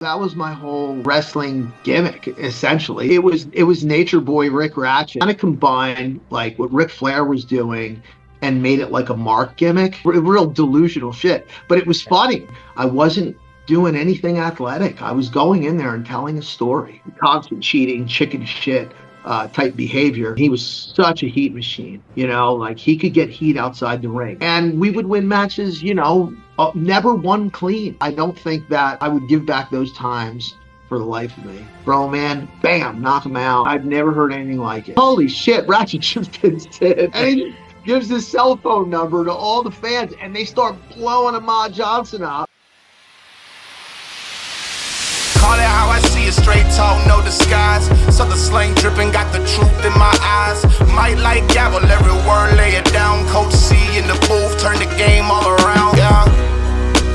That was my whole wrestling gimmick, essentially. It was Nature Boy Rik Ratchet. Kind of combined like what Ric Flair was doing and made it like a Mark gimmick. Real delusional shit. But it was funny. I wasn't doing anything athletic. I was going in there and telling a story. Constant cheating, chicken shit. Type behavior. He was such a heat machine, like he could get heat outside the ring. And we would win matches, never one clean. I don't think that I would give back those times for the life of me. Bro, man, bam, knock him out. I've never heard anything like it. Holy shit, Ratchet just did. And he gives his cell phone number to all the fans, and they start blowing Ahmed Johnson up. Call it how I see it, straight talk, no disguise. So the slang dripping, got the truth in my eyes. Might like gavel, every word, lay it down. Coach C in the booth, turn the game all around. Yeah,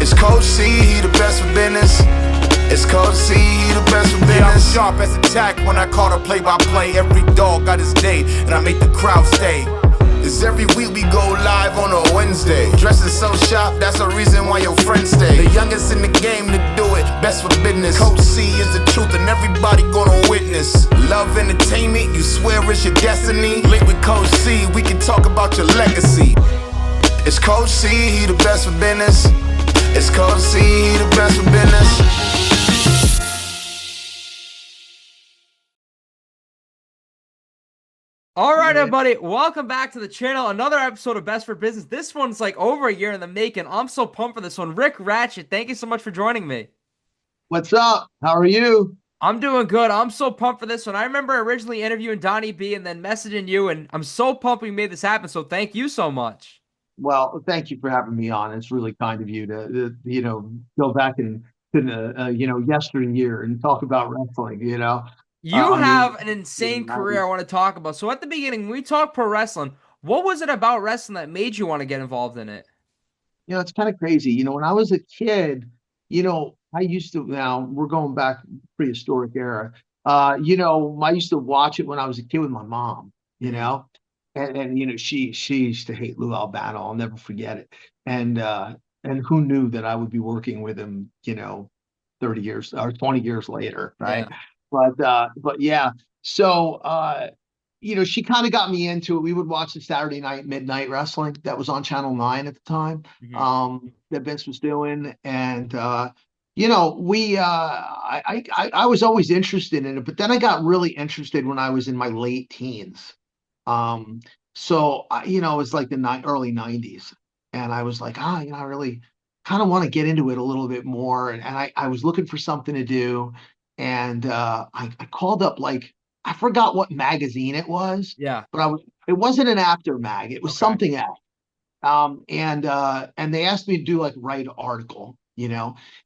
it's Coach C, he the best for business. It's Coach C, he the best for business. Yeah, I'm sharp as attack when I call the play-by-play. Every dog got his day, and I make the crowd stay. It's every week we go live on a Wednesday. Dressing so sharp, that's the reason why your friends stay. The youngest in the game to do it, best for business. Coach C is the truth and everybody gonna witness. Love entertainment, you swear it's your destiny. Link with Coach C, we can talk about your legacy. It's Coach C, he the best for business. It's Coach C, he the best for business. All right, everybody, welcome back to the channel. Another episode of Best for Business. This one's like over a year in the making. I'm so pumped for this one. Rik Ratchet, thank you so much for joining me. What's up? How are you? I'm doing good. I'm so pumped for this one. I remember originally interviewing Donnie B and then messaging you, and I'm so pumped we made this happen, so thank you so much. Well, thank you for having me on. It's really kind of you to go back and yesteryear and talk about wrestling. You have an insane career I want to talk about. So at the beginning, when we talk pro wrestling, what was it about wrestling that made you want to get involved in it? It's kind of crazy. When I was a kid, I used to, now we're going back prehistoric era. I used to watch it when I was a kid with my mom, and she used to hate Lou Albano. I'll never forget it. And who knew that I would be working with him, 30 years or 20 years later, right? Yeah. But yeah, so she kind of got me into it. We would watch the Saturday night midnight wrestling that was on Channel 9 at the time, that Vince was doing, and I was always interested in it, but then I got really interested when I was in my late teens. So it was like the early 90s, and I was like, I really kind of want to get into it a little bit more, and I was looking for something to do. And I called up, like, I forgot what magazine it was. Yeah. But it wasn't an After mag. It was something else. And they asked me to do write an article, and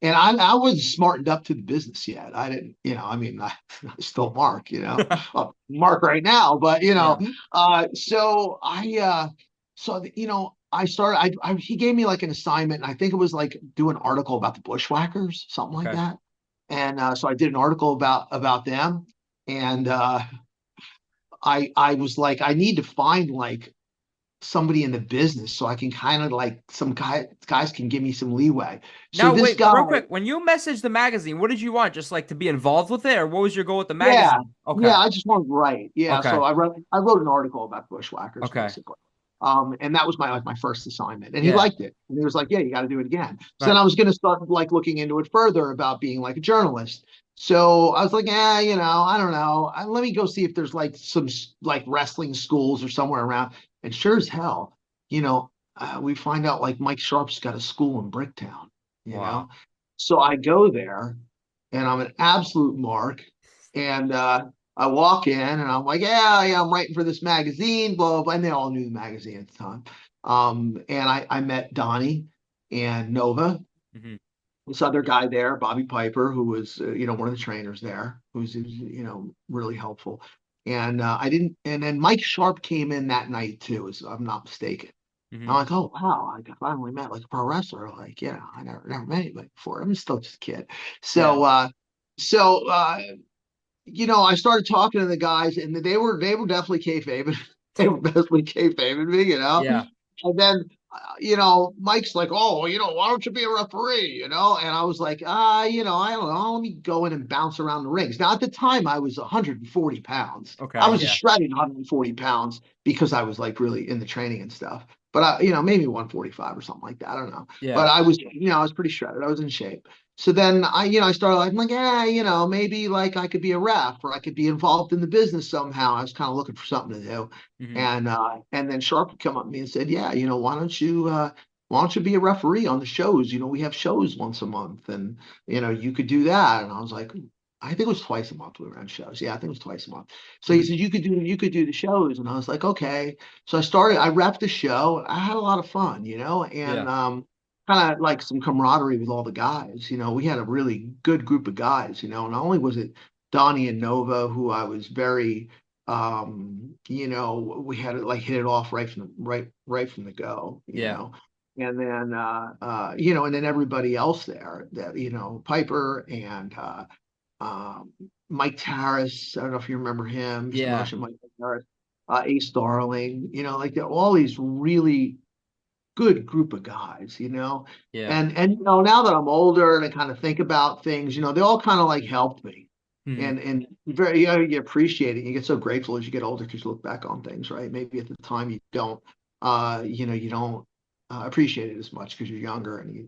I wasn't smartened up to the business yet. I didn't, I still Mark, Mark right now, but so I started. He gave me like an assignment, and I think it was like do an article about the Bushwhackers, something like that. And so I did an article about them, and I was like, I need to find like somebody in the business so I can kind of like some guys can give me some leeway. So now, wait, real quick, when you messaged the magazine, what did you want? Just like to be involved with it, or what was your goal with the magazine? Yeah, okay. Yeah, I just wanted to write. Yeah, okay. So I wrote an article about Bushwhackers, basically. And that was my first assignment, and he liked it, and he was like, yeah, you got to do it again. So then I was going to start like looking into it further about being like a journalist. So I was like, I don't know. Let me go see if there's like some like wrestling schools or somewhere around. And sure as hell, we find out like Mike Sharpe's got a school in Bricktown, you know? So I go there, and I'm an absolute mark, and I walk in, and I'm like, yeah, I'm writing for this magazine, blah, blah, blah. And they all knew the magazine at the time. And I met Donnie and Nova, this other guy there, Bobby Piper, who was, one of the trainers there, who's, really helpful. And and then Mike Sharpe came in that night too, if I'm not mistaken. I'm like, oh, wow, I finally met like a pro wrestler. Like, I never met anybody before. I'm still just a kid. So, I started talking to the guys, and they were definitely kayfabing. They were definitely kayfabing me, Yeah. And then Mike's like, oh, why don't you be a referee? And I was like, I don't know. Let me go in and bounce around the rings. Now, at the time, I was 140 pounds. Okay. I was a shredded 140 pounds because I was like really in the training and stuff. But maybe 145 or something like that. I don't know. Yeah. But I was, I was pretty shredded. I was in shape. So then I started like, I'm like, yeah, maybe like I could be a ref or I could be involved in the business somehow. I was kind of looking for something to do. And then Sharpe would come up to me and said, yeah, why don't you be a referee on the shows? We have shows once a month and, you could do that. And I was like, I think it was twice a month we were on shows. Yeah, I think it was twice a month. So he said, you could do the shows. And I was like, okay. So I repped the show. I had a lot of fun, and kind of like some camaraderie with all the guys. We had a really good group of guys, not only was it Donnie and Nova, who I was very we had to like hit it off right from the go, know. And then and then everybody else there that Piper and Mike Tarras. I don't know if you remember him. Mike Tarras, Ace Darling, like all these really good group of guys, and now that I'm older and I kind of think about things, they all kind of like helped me. And very, you appreciate it. You get so grateful as you get older because you look back on things, right? Maybe at the time you don't, you don't appreciate it as much because you're younger and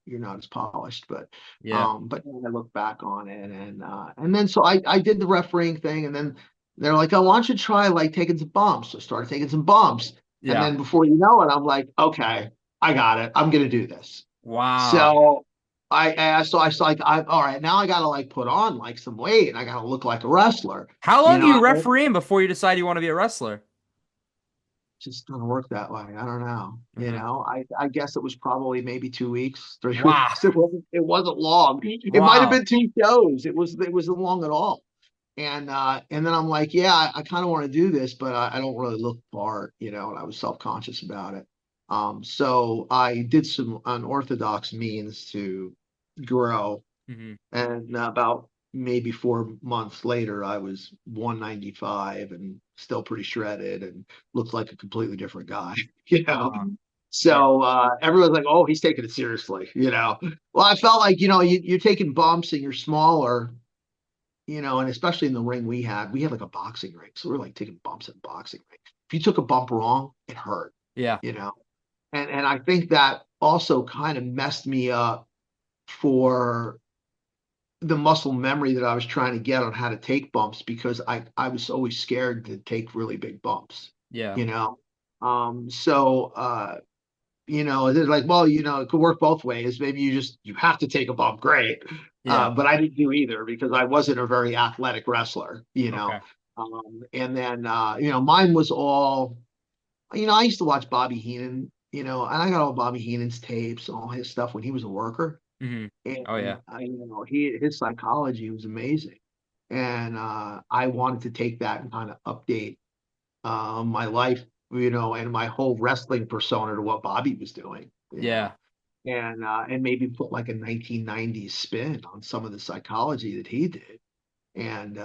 you're not as polished. But but I look back on it and then so I did the refereeing thing, and then they're like, oh, why don't you try like taking some bumps? So I started taking some bumps, and then before you know it, I'm like, okay, I got it. I'm gonna do this. Wow. So I like, all right, now I got to like put on like some weight and I got to look like a wrestler. How long do you refereeing before you decide you want to be a wrestler? Just doesn't work that way. I don't know. I guess it was probably maybe 2 weeks, 3 Wow. weeks. It wasn't long. It might have been 2 shows. It wasn't long at all. And then I'm like, yeah, I kind of want to do this, but I don't really look far, and I was self-conscious about it. So I did some unorthodox means to grow, and about maybe 4 months later, I was 195 and still pretty shredded and looked like a completely different guy, So everyone's like, oh, he's taking it seriously, Well, I felt like, you're taking bumps and you're smaller, and especially in the ring we had like a boxing ring. So we're like taking bumps in a boxing ring. If you took a bump wrong, it hurt. Yeah. And I think that also kind of messed me up for the muscle memory that I was trying to get on how to take bumps, because I was always scared to take really big bumps. Yeah. So they're like, well, it could work both ways. Maybe you have to take a bump. Great. But I didn't do either because I wasn't a very athletic wrestler, Okay. And then mine was all, I used to watch Bobby Heenan, and I got all Bobby Heenan's tapes and all his stuff when he was a worker. And his psychology was amazing. And I wanted to take that and kind of update my life, and my whole wrestling persona to what Bobby was doing. Yeah. And maybe put like a 1990s spin on some of the psychology that he did. And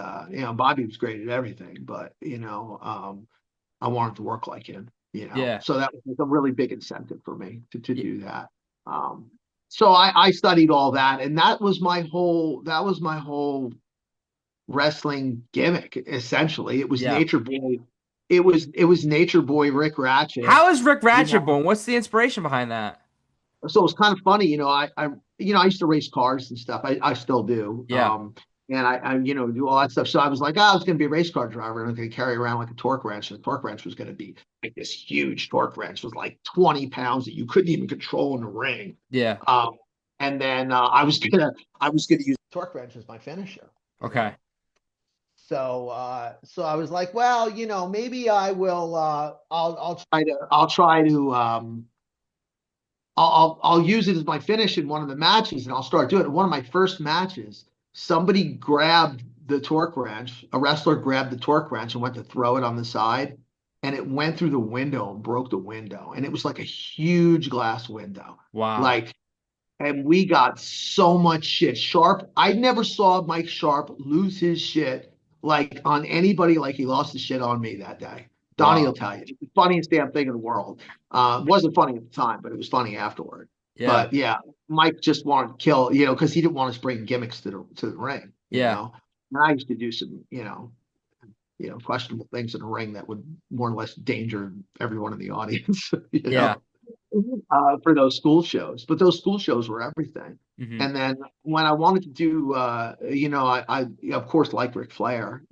Bobby was great at everything, but I wanted to work like him. So that was like a really big incentive for me to do that. So I studied all that, and that was my whole wrestling gimmick. Essentially, it was Nature Boy. It was Nature Boy Rik Ratchet. How is Rik Ratchet born? What's the inspiration behind that? So it's kind of funny, I used to race cars and stuff. I still do. Yeah. And I do all that stuff. So I was like, I was going to be a race car driver, and I was going to carry around like a torque wrench. And the torque wrench was going to be like this huge torque wrench. It was like 20 pounds that you couldn't even control in the ring. Yeah. And then I was gonna use the torque wrench as my finisher. Okay. So I was like, well, maybe I will. I'll use it as my finish in one of the matches, and I'll start doing it. One of my first matches, somebody grabbed the torque wrench. A wrestler grabbed the torque wrench and went to throw it on the side, and it went through the window and broke the window. And it was like a huge glass window. Wow. And we got so much shit. Sharpe, I never saw Mike Sharpe lose his shit like on anybody like he lost his shit on me that day. Donnie will tell you. It's the funniest damn thing in the world. It wasn't funny at the time, but it was funny afterward. Yeah. But yeah, Mike just wanted to kill, because he didn't want us bringing gimmicks to the ring, know. And I used to do some, questionable things in the ring that would more or less danger everyone in the audience, for those school shows. But those school shows were everything. Mm-hmm. And then when I wanted to do, I of course like Ric Flair,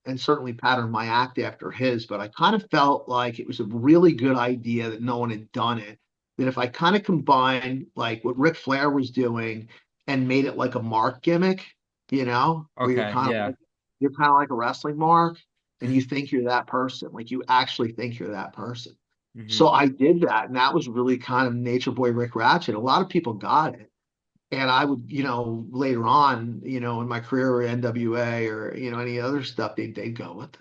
and certainly patterned my act after his, but I kind of felt like it was a really good idea that no one had done it. That if I kind of combined like what Ric Flair was doing and made it like a mark gimmick, where you're kind of like a wrestling mark, and you think you're that person, like you actually think you're that person. Mm-hmm. So I did that, and that was really kind of Nature Boy Rik Ratchet. A lot of people got it. And I would, later on, in my career or NWA or, any other stuff, they'd go with it.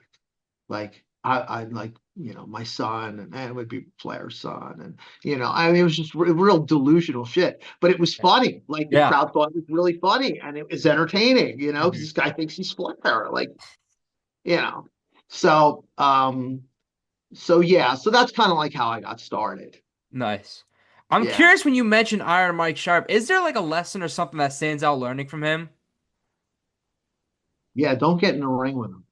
Like, I'd like, my son, and it would be Flair's son. And, it was just real delusional shit. But it was funny. Like, the crowd thought it was really funny. And it was entertaining, because this guy thinks he's Flair. Like, So, so that's kind of like how I got started. Nice. I'm curious, when you mentioned Iron Mike Sharpe, is there like a lesson or something that stands out learning from him? Yeah, don't get in the ring with him.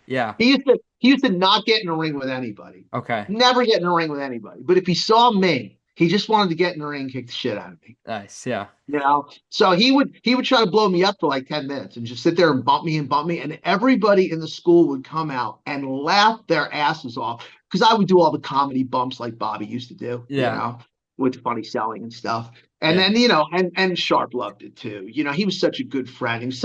Yeah. He used to not get in the ring with anybody. Okay. Never get in the ring with anybody. But if he saw me, he just wanted to get in the ring and kick the shit out of me. Nice, yeah. So he would try to blow me up for like 10 minutes and just sit there and bump me, and everybody in the school would come out and laugh their asses off, because I would do all the comedy bumps like Bobby used to do, with funny selling and stuff. And then, and Sharpe loved it too. He was such a good friend. He was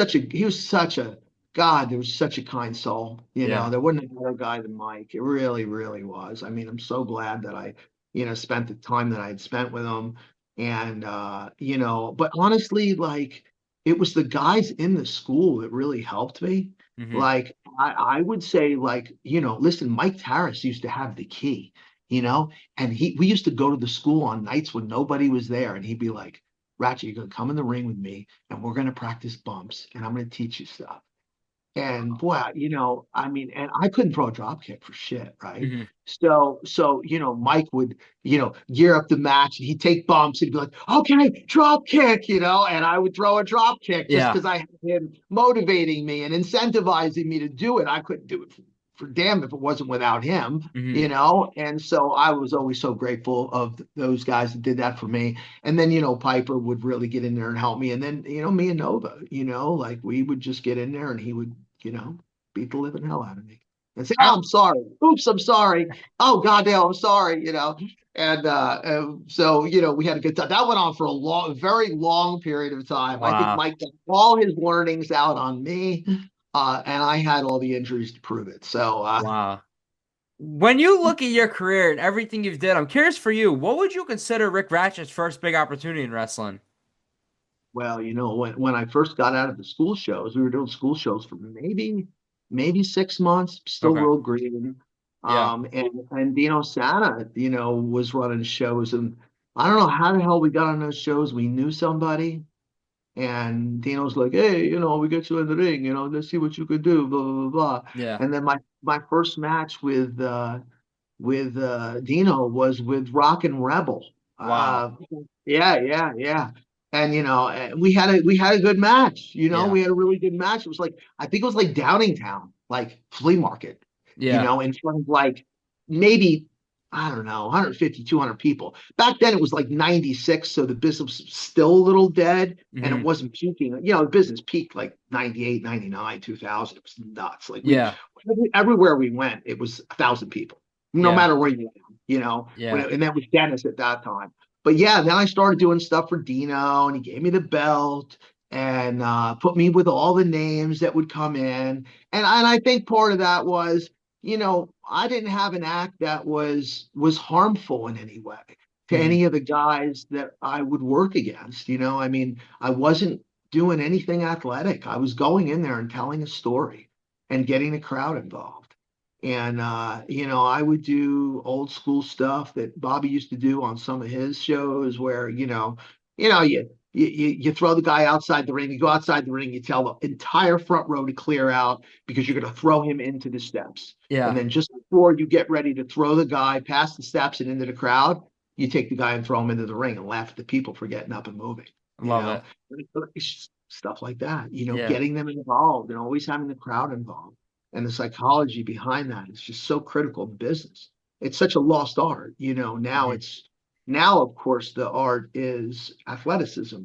such a God, there was such a kind soul. There wasn't a better guy than Mike. It really, really was. I mean, I'm so glad that I, spent the time that I had spent with him. And, but honestly, like, it was the guys in the school that really helped me. Mm-hmm. Like, I would say, like, listen, Mike Tarras used to have the key, and we used to go to the school on nights when nobody was there, and he'd be like, Ratchet, you're going to come in the ring with me, and we're going to practice bumps, and I'm going to teach you stuff. And boy, I mean, and I couldn't throw a drop kick for shit, right? Mm-hmm. So, Mike would, gear up the match, and he'd take bumps, and he'd be like, okay, drop kick, and I would throw a drop kick just because I had him motivating me and incentivizing me to do it. I couldn't do it for damn if it wasn't without him, and so I was always so grateful of those guys that did that for me. And then, Piper would really get in there and help me. And then, me and Nova, like we would just get in there, and he would, beat the living hell out of me and say, oh, I'm sorry. Oops, I'm sorry. Oh, goddamn, I'm sorry, And so, we had a good time. That went on for a very long period of time. Wow. I think Mike got all his learnings out on me, and I had all the injuries to prove it. So, wow. When you look at your career and everything you've did, I'm curious for you, what would you consider Rik Ratchet's first big opportunity in wrestling? Well, when I first got out of the school shows, we were doing school shows for maybe 6 months, still real green. And Dino Santa, was running shows, and I don't know how the hell we got on those shows. We knew somebody, and Dino's like, hey, we get you in the ring, let's see what you could do, blah, blah, blah, blah. Yeah. And then my first match with Dino was with Rock and Rebel. Wow. Yeah. And we had a good match. We had a really good match. It was like, I think it was like Downingtown, like flea market. In front of like maybe, I don't know, 150, 200 people. Back then it was like 96, so the business was still a little dead, and it wasn't peaking. The business peaked like 98, 99, 2000. It was nuts. Like everywhere we went, it was 1,000 people, no matter where you went, and that was Dennis at that time. But then I started doing stuff for Dino, and he gave me the belt and put me with all the names that would come in. And I think part of that was, I didn't have an act that was harmful in any way to any of the guys that I would work against. I mean, I wasn't doing anything athletic. I was going in there and telling a story and getting the crowd involved. And, I would do old school stuff that Bobby used to do on some of his shows where, you you throw the guy outside the ring, you go outside the ring, you tell the entire front row to clear out because you're going to throw him into the steps. Yeah. And then just before you get ready to throw the guy past the steps and into the crowd, you take the guy and throw him into the ring and laugh at the people for getting up and moving. Love it. It's just stuff like that, Yeah. getting them involved and always having the crowd involved. And the psychology behind that is just so critical in business. It's such a lost art, now now, of course, the art is athleticism.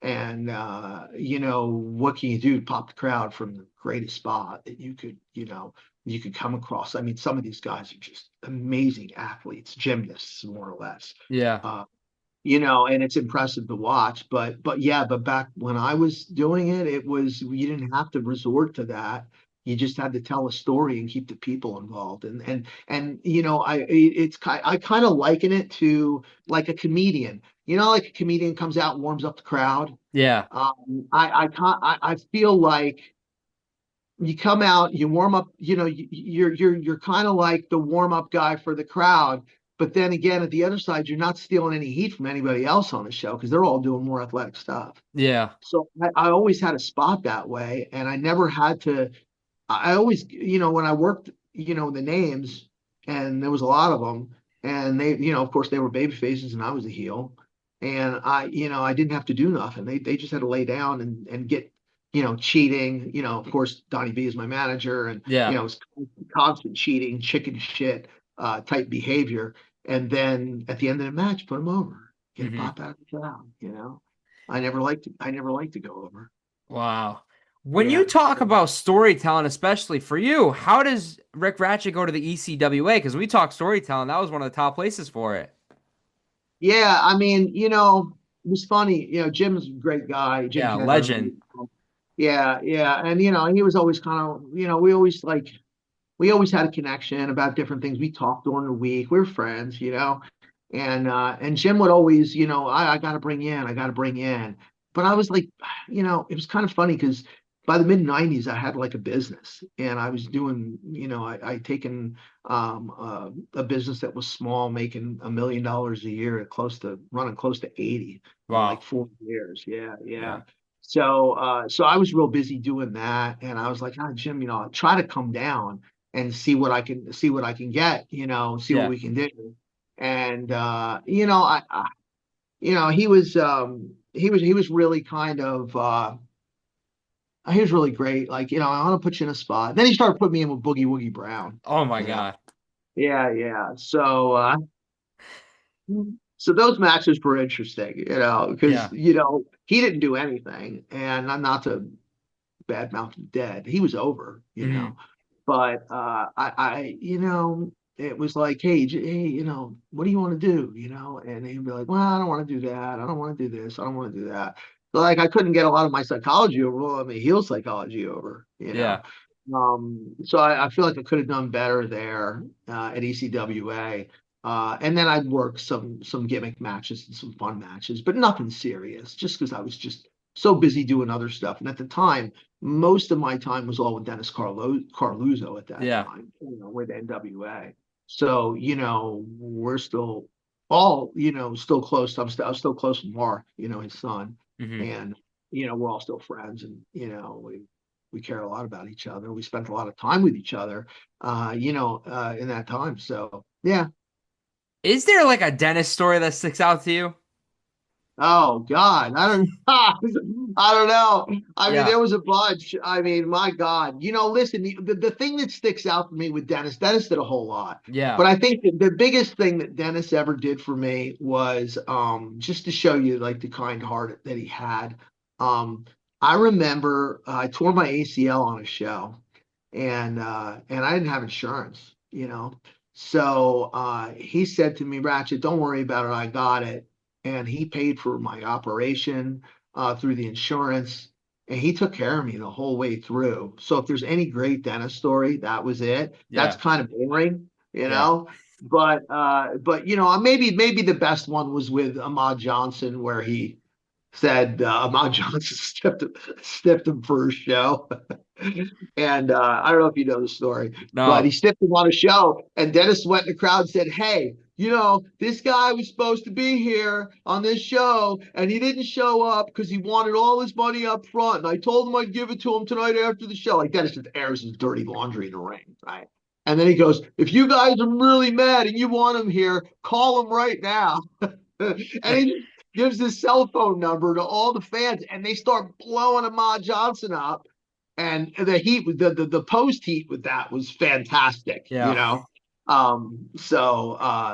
And, what can you do to pop the crowd from the greatest spot that you could come across? I mean, some of these guys are just amazing athletes, gymnasts, more or less. Yeah. And it's impressive to watch. But back when I was doing it, you didn't have to resort to that. You just had to tell a story and keep the people involved. And I kind of liken it to like a comedian. Like a comedian comes out and warms up the crowd. Yeah. I feel like you come out, you warm up. You're kind of like the warm up guy for the crowd. But then again, at the other side, you're not stealing any heat from anybody else on the show because they're all doing more athletic stuff. Yeah. So I always had a spot that way, and I never had to. I always, when I worked, the names, and there was a lot of them, and they, of course, they were baby faces, and I was a heel, and I didn't have to do nothing. They just had to lay down and get, cheating. Of course, Donnie B is my manager, and it's constant cheating, chicken shit type behavior, and then at the end of the match, put them over, get a pop out of the crowd. I never liked to go over. Wow. When you talk about storytelling, especially for you, how does Rik Ratchet go to the ECWA? Because we talk storytelling, that was one of the top places for it. Yeah, I mean, it was funny. Jim's a great guy. Jim legend. Yeah, and he was always kind of, we always had a connection about different things. We talked during the week. We were friends, and Jim would always, I got to bring in. But I was like, it was kind of funny because by the mid 90s, I had like a business, and I was doing, I'd taken a business that was small, making $1 million a year at running close to 80 in like 4 years. Yeah. So I was real busy doing that, and I was like, Jim, I'll try to come down and see what I can get, see what we can do. And he was really kind of he was really great. Like, I want to put you in a spot. Then he started putting me in with Boogie Woogie Brown. Oh my God. Yeah. So those matches were interesting, because he didn't do anything, and I'm not to badmouth him dead. He was over, but I it was like, hey, what do you want to do? And he'd be like, well, I don't want to do that. I don't want to do this. I don't want to do that. So, like, I couldn't get a lot of my psychology over. Well, I mean, heel psychology over, Yeah. So I feel like I could have done better there at ECWA. And then I'd work some gimmick matches and some fun matches, but nothing serious, just because I was just so busy doing other stuff. And at the time, most of my time was all with Dennis Coralluzzo at that time, with NWA. So, we're still all, still close. I was still close with Mark, his son. And, we're all still friends, and, we care a lot about each other. We spent a lot of time with each other, in that time. So, yeah. Is there like a Dennis story that sticks out to you? Oh God, I don't know. I mean, there was a bunch. I mean, my God, listen, the thing that sticks out for me with Dennis did a whole lot. Yeah. But I think the biggest thing that Dennis ever did for me was just to show you like the kind heart that he had. I remember I tore my ACL on a show, and I didn't have insurance, So he said to me, Ratchet, don't worry about it. I got it. And he paid for my operation through the insurance, and he took care of me the whole way through. So if there's any great Dennis story, that was it. Yeah. That's kind of boring, but maybe the best one was with Ahmed Johnson, where he said Ahmed Johnson stiffed him for a show. And I don't know if you know the story, but he stiffed him on a show. And Dennis went in the crowd and said, hey, this guy was supposed to be here on this show, and he didn't show up because he wanted all his money up front. And I told him I'd give it to him tonight after the show. Like Dennis just airs his dirty laundry in the ring, right? And then he goes, if you guys are really mad and you want him here, call him right now. And he gives his cell phone number to all the fans, and they start blowing Ahmed Johnson up. And the heat with the post heat with that was fantastic, So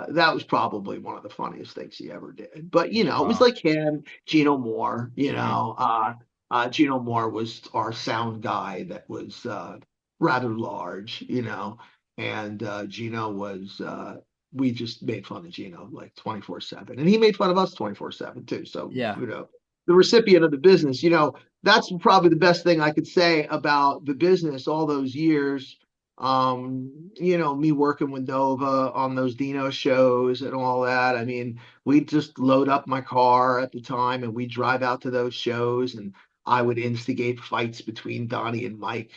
that was probably one of the funniest things he ever did. But it was like him, Gino Moore. Gino Moore was our sound guy that was rather large, and Gino was. We just made fun of Gino like 24/7, and he made fun of us 24/7 too. So the recipient of the business, that's probably the best thing I could say about the business all those years. Me working with Nova on those Dino shows and all that. I mean, we'd just load up my car at the time and we'd drive out to those shows, and I would instigate fights between Donnie and Mike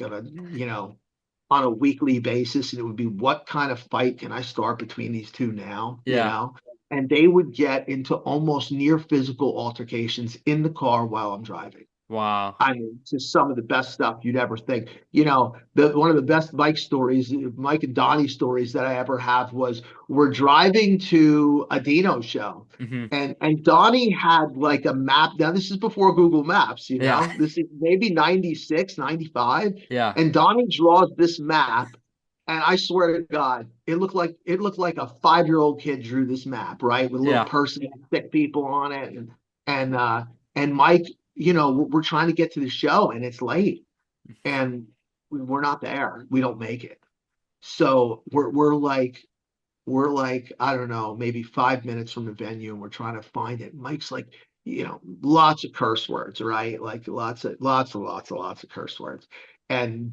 on a weekly basis. And it would be, what kind of fight can I start between these two now? And they would get into almost near physical altercations in the car while I'm driving. Wow. I mean, just some of the best stuff you'd ever think. One of the best Mike and Donnie stories that I ever have was we're driving to a Dino show, and Donnie had like a map. Now, this is before Google Maps, this is maybe 96, 95. Yeah. And Donnie draws this map. And I swear to God, it looked like a 5-year-old kid drew this map, right? With a little person and thick people on it. And Mike, we're trying to get to the show and it's late and we're not there. We don't make it. So we're like, I don't know, maybe 5 minutes from the venue, and we're trying to find it. Mike's like, lots of curse words, right? Like lots of curse words. And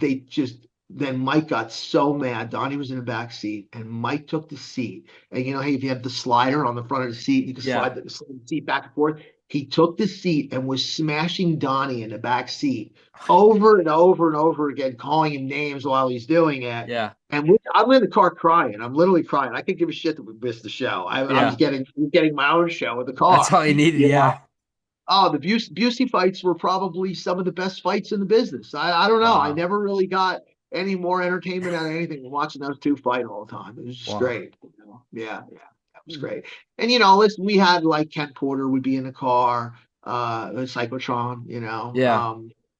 then Mike got so mad. Donnie was in the back seat, and Mike took the seat. And hey, if you have the slider on the front of the seat, you can slide the seat back and forth. He took the seat and was smashing Donnie in the back seat over and over and over again, calling him names while he's doing it. Yeah. And I'm in the car crying. I'm literally crying. I could give a shit that we missed the show. I was getting my own show in the car. That's all you needed. Yeah. Oh, the Busey fights were probably some of the best fights in the business. I don't know. Wow. I never really got any more entertainment out of anything than watching those two fight all the time. It was just great. Yeah, that was great. And listen, we had like Kent Porter would be in the car, Cyclotron.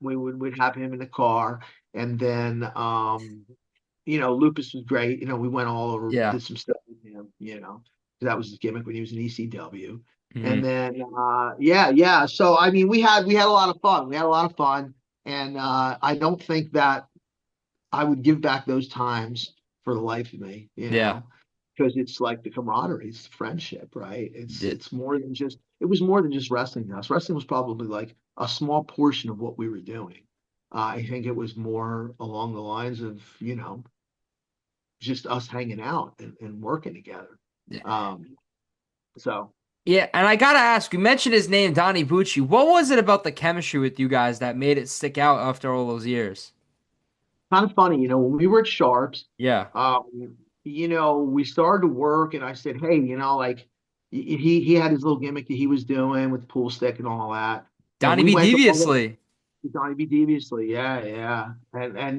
We'd have him in the car, and then Lupus was great. We went all over, did some stuff with him. That was his gimmick when he was in ECW. And then So I mean, we had a lot of fun. And I don't think that I would give back those times for the life of me, because it's like the camaraderie, it's the friendship, right? It's more than just, it was more than just wrestling to us. Wrestling was probably like a small portion of what we were doing. I think it was more along the lines of, just us hanging out and working together. Yeah. Yeah, and I gotta ask, you mentioned his name, Donnie Bucci. What was it about the chemistry with you guys that made it stick out after all those years? Kind of funny, when we were at Sharpe's, we started to work, and I said, hey, like he had his little gimmick that he was doing with the pool stick and all that. Donnie B deviously. Donnie B deviously, yeah. And I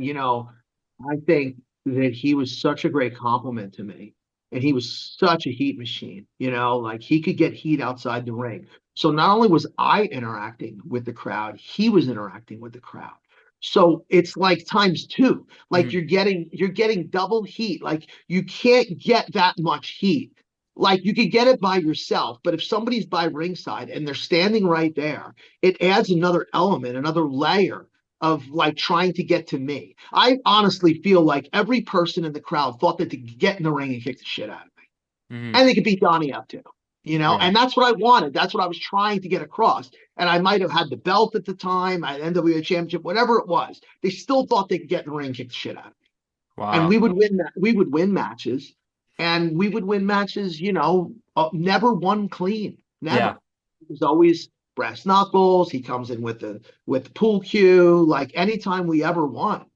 think that he was such a great compliment to me. And he was such a heat machine, like he could get heat outside the ring. So not only was I interacting with the crowd, he was interacting with the crowd. So it's like times two, like you're getting double heat. Like you can't get that much heat. Like you could get it by yourself, but if somebody's by ringside and they're standing right there, it adds another element, another layer of like trying to get to me. I honestly feel like every person in the crowd thought that they could get in the ring and kick the shit out of me. And they could beat Donnie up too, and that's what I wanted. That's what I was trying to get across. And I might have had the belt at the time, NWA championship, whatever it was. They still thought they could get in the ring and kick the shit out of me. Wow. And we would win that. We would win matches, and we would win matches, never won clean. Never. It was always brass knuckles. He comes in with the pool cue, like anytime we ever won.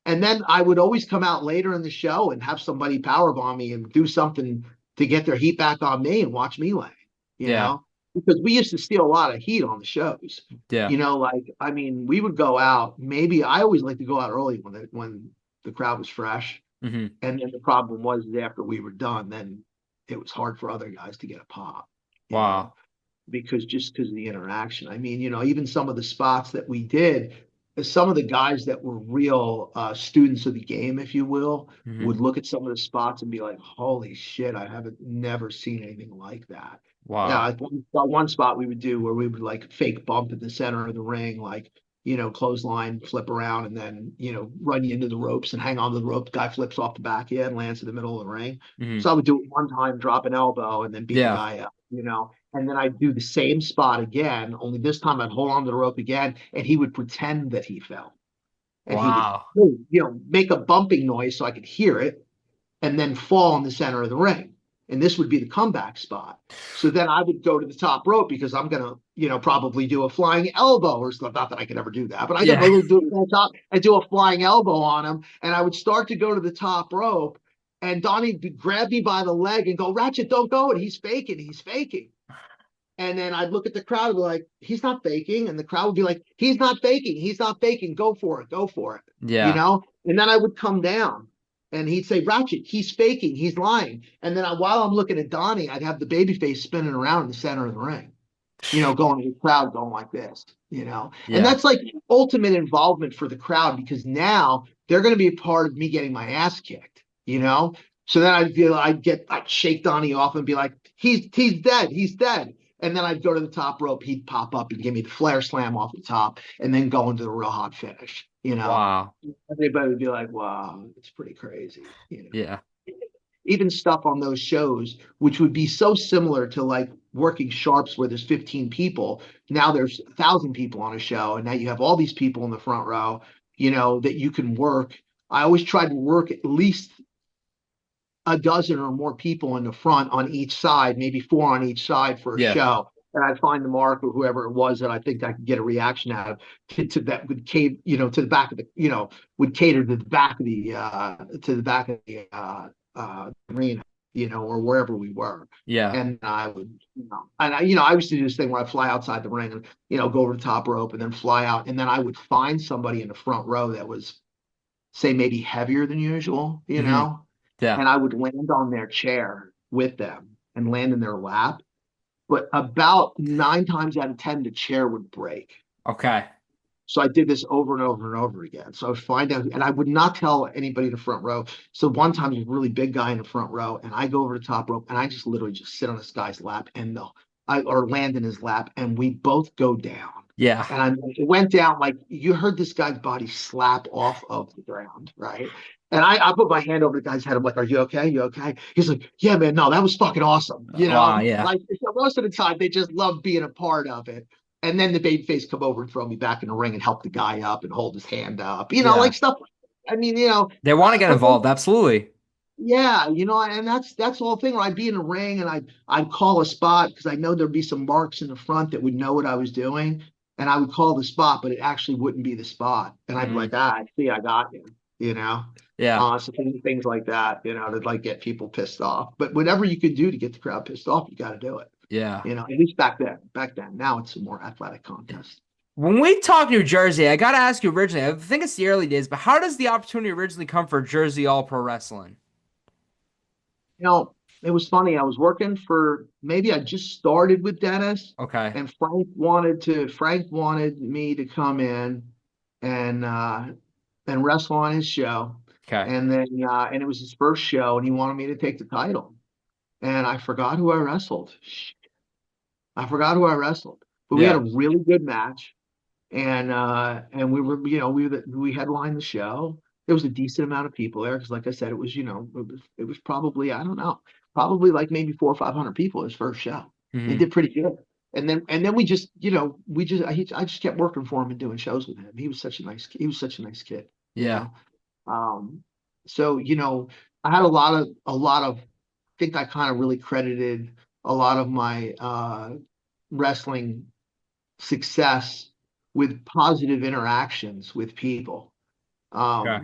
And then I would always come out later in the show and have somebody powerbomb me and do something to get their heat back on me and watch me lay, you know, because we used to steal a lot of heat on the shows. Yeah. You know, like, I mean, we would go out, maybe I always like to go out early when the crowd was fresh. Mm-hmm. And then the problem was after we were done, then it was hard for other guys to get a pop. Wow. Know? Because of the interaction. I mean, you know, even some of the spots that we did, some of the guys that were real students of the game, if you will, would look at some of the spots and be like, holy shit, I haven't never seen anything like that. Wow. Yeah, like one spot we would do where we would like fake bump in the center of the ring, like, you know, clothesline, flip around, and then, you know, run you into the ropes and hang on to the rope. Guy flips off the back end, lands in the middle of the ring. So I would do it one time, drop an elbow, and then beat the guy up, you know. And then I'd do the same spot again, only this time I'd hold on to the rope again, and he would pretend that he fell. And he would, you know, make a bumping noise so I could hear it, and then fall in the center of the ring. And this would be the comeback spot. So then I would go to the top rope because I'm going to, you know, probably do a flying elbow or stuff. Not that I could ever do that, but I could really do it on top and do a flying elbow on him. And I would start to go to the top rope, and Donnie would grab me by the leg and go, Ratchet, don't go. And he's faking. He's faking. And then I'd look at the crowd and be like, he's not faking. And the crowd would be like, he's not faking. He's not faking. Go for it. Go for it. Yeah. You know? And then I would come down. And he'd say, Ratchet, he's faking, he's lying. And then while I'm looking at Donnie, I'd have the baby face spinning around in the center of the ring, you know, going to the crowd going like this, you know. And that's like ultimate involvement for the crowd, because now they're going to be a part of me getting my ass kicked, you know. So then I'd shake Donnie off and be like, he's dead, he's dead. And then I'd go to the top rope, he'd pop up and give me the flare slam off the top, and then go into the real hot finish. You know, wow. Everybody would be like, wow, it's pretty crazy. You know? Yeah. Even stuff on those shows, which would be so similar to like working sharps where there's 15 people. Now there's 1,000 people on a show. And now you have all these people in the front row, you know, that you can work. I always try to work at least a dozen or more people in the front on each side, maybe 4 on each side for a show. And I'd find the mark or whoever it was that I think I could get a reaction out of to that would cave, you know, to the back of the, you know, would cater to the back of the arena, you know, or wherever we were. Yeah. And I would, I used to do this thing where I'd fly outside the ring and, you know, go over the top rope and then fly out. And then I would find somebody in the front row that was, say, maybe heavier than usual, you know? Yeah. And I would land on their chair with them and land in their lap. But about 9 times out of 10, the chair would break. Okay. So I did this over and over and over again. So I would find out, and I would not tell anybody in the front row. So one time, there's a really big guy in the front row, and I go over the top rope, and I just literally just sit on this guy's lap or land in his lap, and we both go down. Yeah. And it went down like you heard this guy's body slap off of the ground, right? And I put my hand over the guy's head. I'm like, "Are you okay? You okay?" He's like, "Yeah, man. No, that was fucking awesome." You know, like most of the time they just love being a part of it. And then the babyface come over and throw me back in the ring and help the guy up and hold his hand up. You know, like stuff. I mean, you know, they want to get involved. Absolutely. Yeah, you know, and that's the whole thing. Where I'd be in the ring and I'd call a spot because I know there'd be some marks in the front that would know what I was doing, and I would call the spot, but it actually wouldn't be the spot. And I'd be like, I see, I got you. You know. Yeah. So things like that, you know, to like get people pissed off. But whatever you could do to get the crowd pissed off, you got to do it. Yeah. You know, at least back then. Now it's a more athletic contest. When we talk New Jersey, I got to ask you originally, I think it's the early days, but how does the opportunity originally come for Jersey All Pro Wrestling? You know, it was funny. I was working maybe I just started with Dennis. Okay. And Frank wanted me to come in and wrestle on his show. Okay. And then and it was his first show, and he wanted me to take the title. And I forgot who I wrestled. But we had a really good match, and we were, you know, we headlined the show. There was a decent amount of people there because, like I said, it was, you know, it was probably, I don't know, probably like maybe 400 or 500 people his first show. They did pretty good. And then we just, you know, I just kept working for him and doing shows with him. He was such a nice kid. Yeah. You know? So, you know, I had a lot of, I think I kind of really credited a lot of my wrestling success with positive interactions with people. Okay.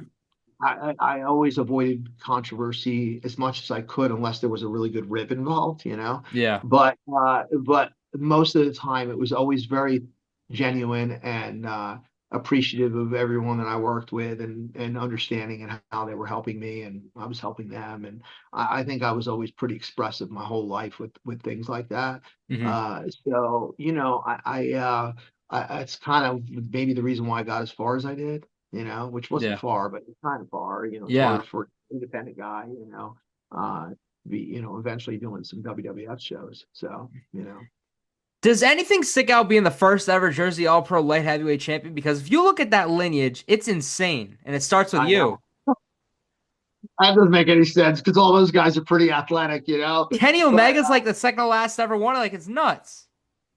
I always avoided controversy as much as I could, unless there was a really good rib involved, you know. Yeah. But most of the time, it was always very genuine and appreciative of everyone that I worked with, and understanding and how they were helping me, and I was helping them. And I think I was always pretty expressive my whole life with things like that. So you know, it's kind of maybe the reason why I got as far as I did, you know, which wasn't far, but it's kind of far. You know, it's hard for an independent guy, you know, be, you know, eventually doing some WWF shows. So, you know. Does anything stick out being the first ever Jersey All-Pro light heavyweight champion? Because if you look at that lineage, it's insane, and it starts with you. That doesn't make any sense because all those guys are pretty athletic, you know. Kenny Omega's like the second to last ever one. Like, it's nuts.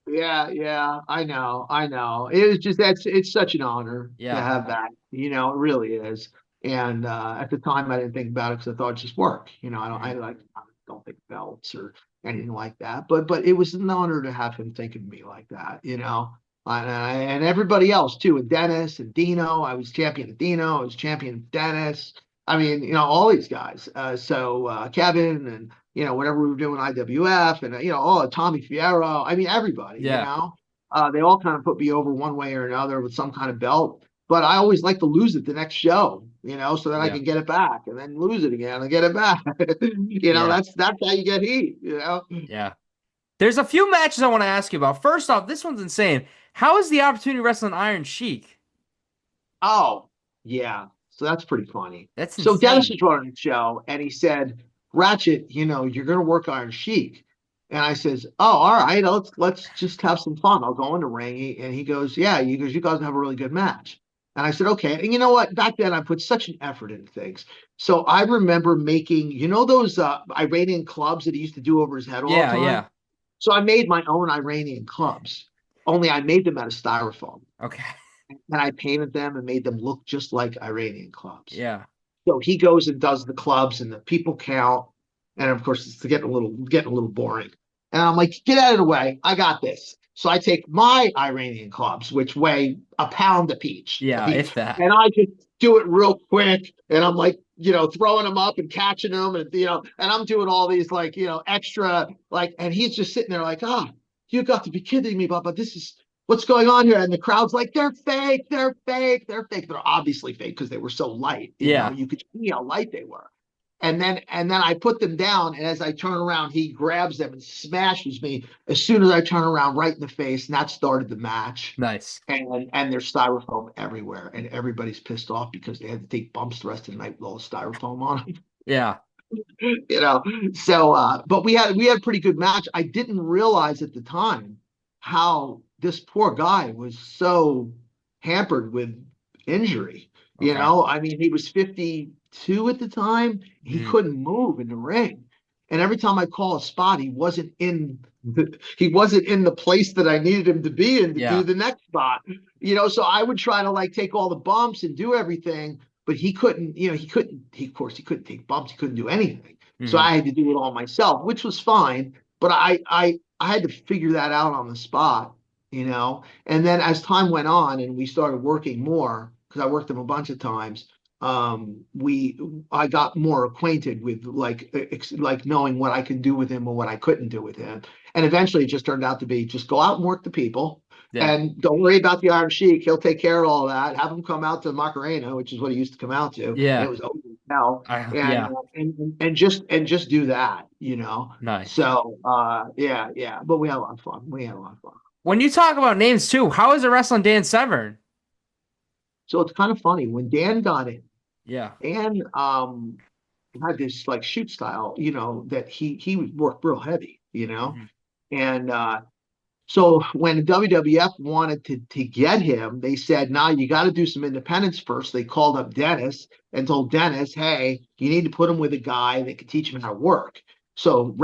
Yeah, I know. It was just it's such an honor to have that. You know, it really is. And at the time, I didn't think about it because I thought it'd just work. You know, I don't think belts or anything like that. But it was an honor to have him think of me like that. You know, and everybody else too. And Dennis and Dino. I was champion of Dino. I was champion of Dennis. I mean, you know, all these guys. So Kevin and, you know, whatever we were doing, IWF and, you know, Tommy Fierro. I mean, everybody, you know, they all kind of put me over one way or another with some kind of belt. But I always like to lose it the next show, you know, so that I can get it back and then lose it again and get it back. You know, that's how you get heat, you know? Yeah. There's a few matches I want to ask you about. First off, this one's insane. How is the opportunity to wrestle an Iron Sheik? Oh, yeah. So that's pretty funny. That's so insane. Dennis was running the show and he said, Ratchet, you know, you're going to work Iron Sheik. And I says, oh, all right, let's just have some fun. I'll go in the ring. And he goes, yeah, you guys have a really good match. And I said, okay. And you know what? Back then, I put such an effort into things. So I remember making, you know, those Iranian clubs that he used to do over his head all the time? Yeah. So I made my own Iranian clubs, only I made them out of styrofoam. Okay. And I painted them and made them look just like Iranian clubs. Yeah. So he goes and does the clubs and the people count. And of course, it's getting a little boring. And I'm like, get out of the way. I got this. So I take my Iranian clubs, which weigh a pound apiece. Yeah, if that. And I just do it real quick. And I'm like, you know, throwing them up and catching them. And, you know, and I'm doing all these like, you know, extra, like, and he's just sitting there like, you got to be kidding me, Bubba. This is what's going on here. And the crowd's like, they're fake. They're obviously fake because they were so light. You know, you could see how light they were. And then I put them down, and as I turn around, he grabs them and smashes me as soon as I turn around right in the face, and that started the match. Nice. And there's styrofoam everywhere, and everybody's pissed off because they had to take bumps the rest of the night with all the styrofoam on them. Yeah. You know, so but we had a pretty good match. I didn't realize at the time how this poor guy was so hampered with injury. You know, I mean, he was 52 at the time. He couldn't move in the ring. And every time I call a spot, he wasn't in the place that I needed him to be in to do the next spot. You know, so I would try to like take all the bumps and do everything, but he couldn't, you know, he couldn't take bumps. He couldn't do anything. So I had to do it all myself, which was fine. But I had to figure that out on the spot, you know. And then as time went on and we started working more, because I worked him a bunch of times, I got more acquainted with like knowing what I could do with him and what I couldn't do with him. And eventually it just turned out to be just go out and work the people and don't worry about the Iron Sheik. He'll take care of all that. Have him come out to Macarena, which is what he used to come out to. Yeah. And it was open as hell. And just do that, you know. Nice. So yeah. But we had a lot of fun. When you talk about names too, how is it wrestling Dan Severn? So it's kind of funny when Dan got in. Yeah. Dan had this like shoot style, you know, that he worked real heavy, you know. And so when WWF wanted to get him, they said, "Nah, you got to do some independence first." They called up Dennis and told Dennis, "Hey, you need to put him with a guy that can teach him how to work." So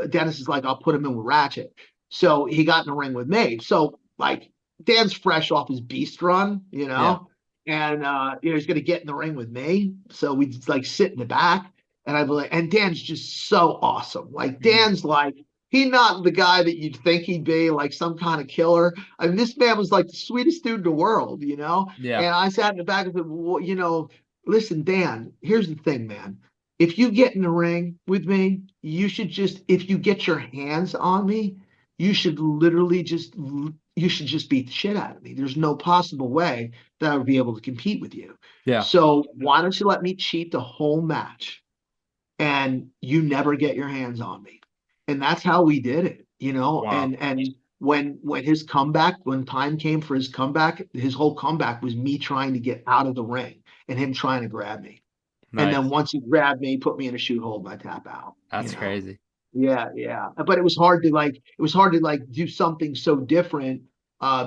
Dennis is like, "I'll put him in with Ratchet." So he got in the ring with me. So like Dan's fresh off his beast run, you know, and you know, he's gonna get in the ring with me. So we like sit in the back, and and Dan's just so awesome. Like Dan's like He not the guy that you'd think he'd be, like some kind of killer. I mean, this man was like the sweetest dude in the world, you know? Yeah. And I sat in the back and said, well, you know, listen, Dan, here's the thing, man. If you get in the ring with me, you should just, if you get your hands on me, you should literally just, you should just beat the shit out of me. There's no possible way that I would be able to compete with you. Yeah. So why don't you let me cheat the whole match and you never get your hands on me? And that's how we did it, you know. Wow. And when his comeback, when time came for his comeback, his whole comeback was me trying to get out of the ring and him trying to grab me. Nice. And then once he grabbed me, he put me in a shoot hold and I tap out. That's crazy. Yeah, yeah. But it was hard to do something so different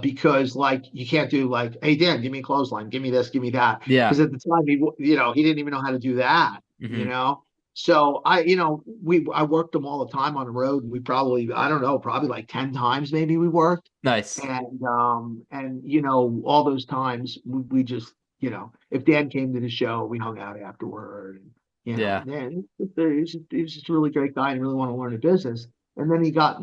because like you can't do like, hey Dan, give me a clothesline, give me this, give me that. Yeah. Because at the time he didn't even know how to do that, you know. So I worked them all the time on the road. We probably like 10 times maybe we worked. Nice. And all those times we just, if Dan came to the show, we hung out afterward. And, man, he was just a really great guy and really want to learn the business. And then he got,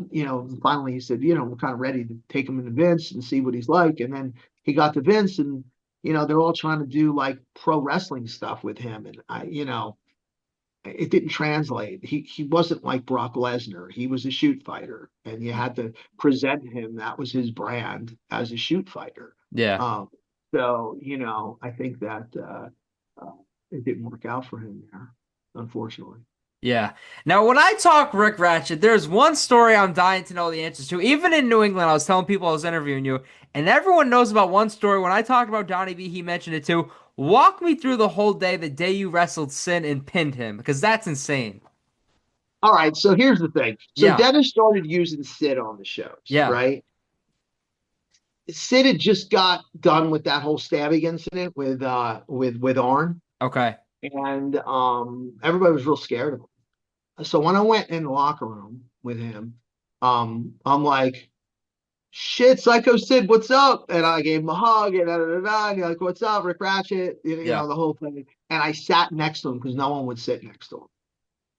finally he said, we're kind of ready to take him into Vince and see what he's like. And then he got to Vince and, they're all trying to do like pro wrestling stuff with him. And it didn't translate. He wasn't like Brock Lesnar. He was a shoot fighter, and you had to present him. That was his brand as a shoot fighter. Yeah. So I think that it didn't work out for him there, unfortunately. Yeah. Now, when I talk Rik Ratchet, there's one story I'm dying to know the answers to. Even in New England, I was telling people I was interviewing you, and everyone knows about one story. When I talked about Donnie B, he mentioned it too. Walk me through the whole day, the day you wrestled Sin and pinned him, because that's insane. All right, so here's the thing. So Dennis started using Sid on the shows, right? Sid had just got done with that whole stabbing incident with Arn. Okay. And everybody was real scared of him. So when I went in the locker room with him, I'm like, shit, Psycho Sid, what's up? And I gave him a hug and and you're like, what's up, Rik Ratchet? The whole thing. And I sat next to him because no one would sit next to him.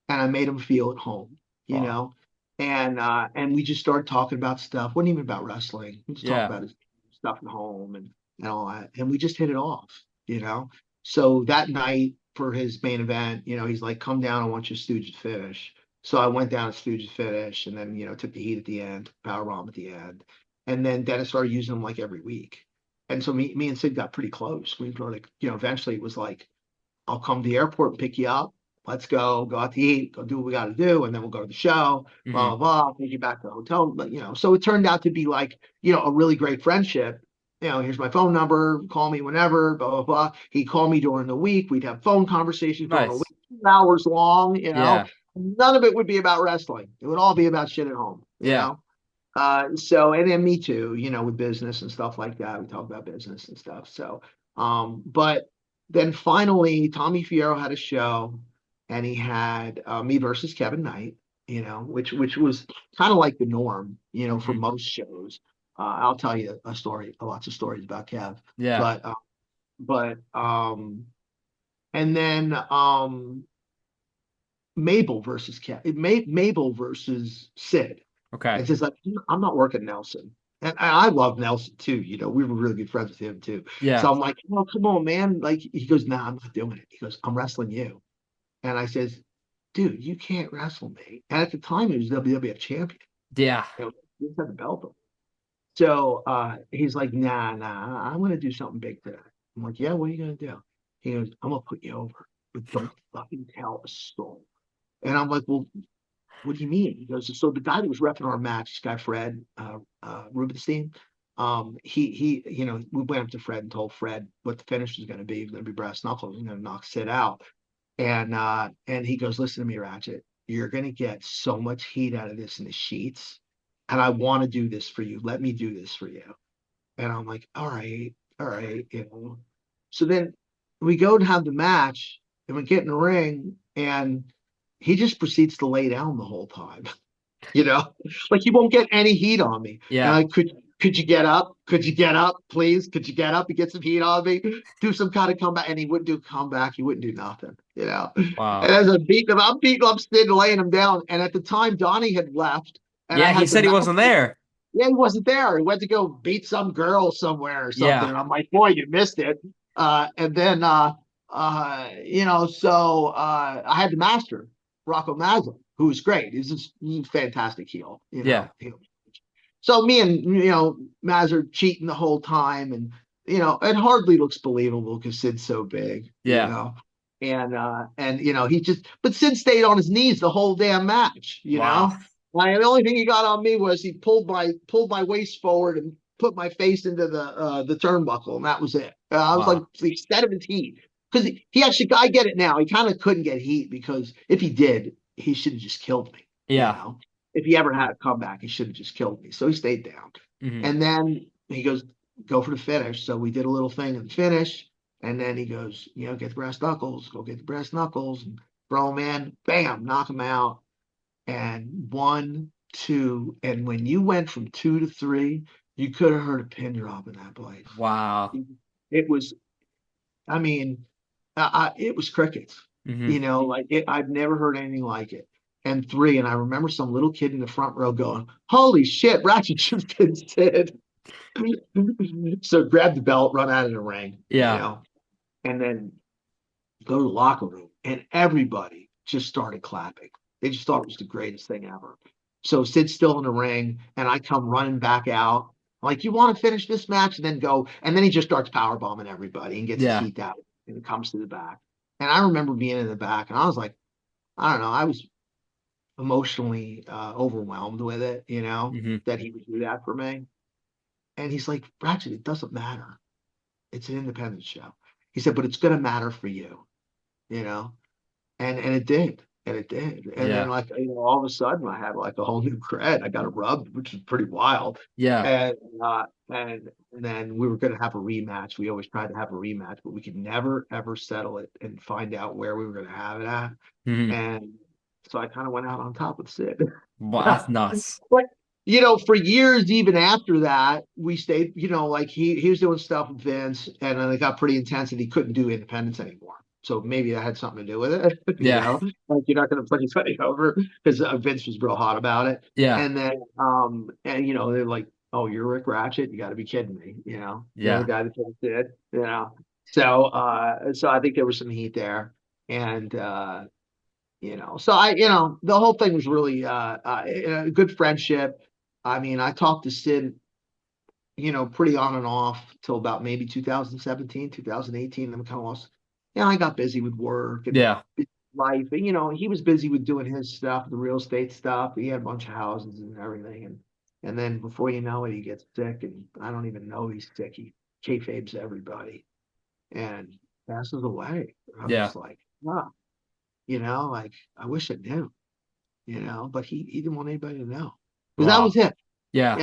And I made him feel at home, you know? And we just started talking about stuff. Wasn't even about wrestling. We just talked about his stuff at home and all that. And we just hit it off, So that night for his main event, he's like, come down, I want your Stooges finish. So I went down to Stooges finish and then, took the heat at the end, powerbomb at the end. And then Dennis started using them like every week. And so me and Sid got pretty close. We were like, eventually it was like, I'll come to the airport and pick you up. Let's go out to eat, go do what we got to do. And then we'll go to the show, blah, blah, blah, take you back to the hotel. But, so it turned out to be like, a really great friendship. Here's my phone number, call me whenever, blah, blah, blah. He'd call me during the week. We'd have phone conversations during the week, 2 hours long, None of it would be about wrestling. It would all be about shit at home, you know? So, and then me too, with business and stuff like that. We talk about business and stuff. So, but then finally, Tommy Fierro had a show and he had me versus Kevin Knight, which was kind of like the norm, for most shows. I'll tell you a story, lots of stories about Kev. Yeah. But and then Mabel versus Mabel versus Sid. Okay. And says like, I'm not working Nelson. And I love Nelson too. We were really good friends with him too. Yeah. So I'm like, oh, come on, man. Like he goes, nah, I'm not doing it. He goes, I'm wrestling you. And I says, dude, you can't wrestle me. And at the time he was WWF champion. Yeah. He just had the belt on. So he's like, nah, I'm gonna do something big today. I'm like, yeah, what are you gonna do? He goes, I'm gonna put you over, but don't fucking tell a soul. And I'm like, well, what do you mean? He goes, so the guy that was repping our match, this guy Fred Rubenstein, he we went up to Fred and told Fred what the finish was gonna be. It was gonna be brass knuckles, he's gonna knock Sid out. And he goes, listen to me, Ratchet, you're gonna get so much heat out of this in the sheets. And I want to do this for you. Let me do this for you. And I'm like, all right. So then we go and have the match and we get in the ring and he just proceeds to lay down the whole time. Like he won't get any heat on me. Yeah. And could you get up? Could you get up, please? Could you get up and get some heat on me? Do some kind of comeback. And he wouldn't do a comeback. He wouldn't do nothing, Wow. And as I'm beating him, I'm Sid laying him down. And at the time, Donnie had left. And Yeah, he said he wasn't there. Yeah, he wasn't there. He went to go beat some girl somewhere or something. Yeah. And I'm like, boy, you missed it. And then I had the master, Rocco Mazza, who was great. He's a fantastic heel, Yeah. So me and Mazza cheating the whole time, and it hardly looks believable because Sid's so big. Yeah. And but Sid stayed on his knees the whole damn match. Wow. The only thing he got on me was he pulled my waist forward and put my face into the turnbuckle, and that was it. I was like the extent of his heat, because he actually, I get it now. He kind of couldn't get heat, because if he did, he should have just killed me. Yeah. If he ever had a comeback, he should have just killed me. So he stayed down. Mm-hmm. And then he goes, go for the finish. So we did a little thing in the finish. And then he goes, get the brass knuckles, go get the brass knuckles, and throw him in, bam, knock him out. And 1, 2. And when you went from 2 to 3, you could have heard a pin drop in that place. Wow. It was, it was crickets. Mm-hmm. I've never heard anything like it. And 3, and I remember some little kid in the front row going, holy shit, Ratchet just been Sid. So grab the belt, run out of the ring. Yeah. And then go to the locker room, and everybody just started clapping. They just thought it was the greatest thing ever. So Sid's still in the ring, and I come running back out. I'm like, you want to finish this match? And then go. And then he just starts powerbombing everybody and gets his teeth out, and it comes to the back. And I remember being in the back, and I was like, I don't know, I was emotionally overwhelmed with it, mm-hmm. that he would do that for me. And he's like, Ratchet, it doesn't matter. It's an independent show. He said, but it's going to matter for you, and it did. And it did. And then all of a sudden I had like a whole new cred. I got a rub, which is pretty wild. Yeah. And then we were going to have a rematch. We always tried to have a rematch, but we could never, ever settle it and find out where we were going to have it at. Mm-hmm. And so I kind of went out on top with Sid. Wow, that's nuts. But, for years, even after that, we stayed, he was doing stuff with Vince, and then it got pretty intense, and he couldn't do independence anymore. So maybe that had something to do with it. Yeah. You're not going to put anybody over, because Vince was real hot about it. Yeah. And then, they're like, oh, you're Rik Ratchet? You got to be kidding me. Yeah. You're the guy that did, So I think there was some heat there. And, so the whole thing was really a good friendship. I talked to Sid, pretty on and off till about maybe 2017, 2018. I'm kind of lost. I got busy with work and life. And, he was busy with doing his stuff, the real estate stuff. He had a bunch of houses and everything. And then before you know it, he gets sick, and I don't even know he's sick. He kayfabes everybody and passes away. I was like, I wish I knew, but he didn't want anybody to know, because that was it. Yeah.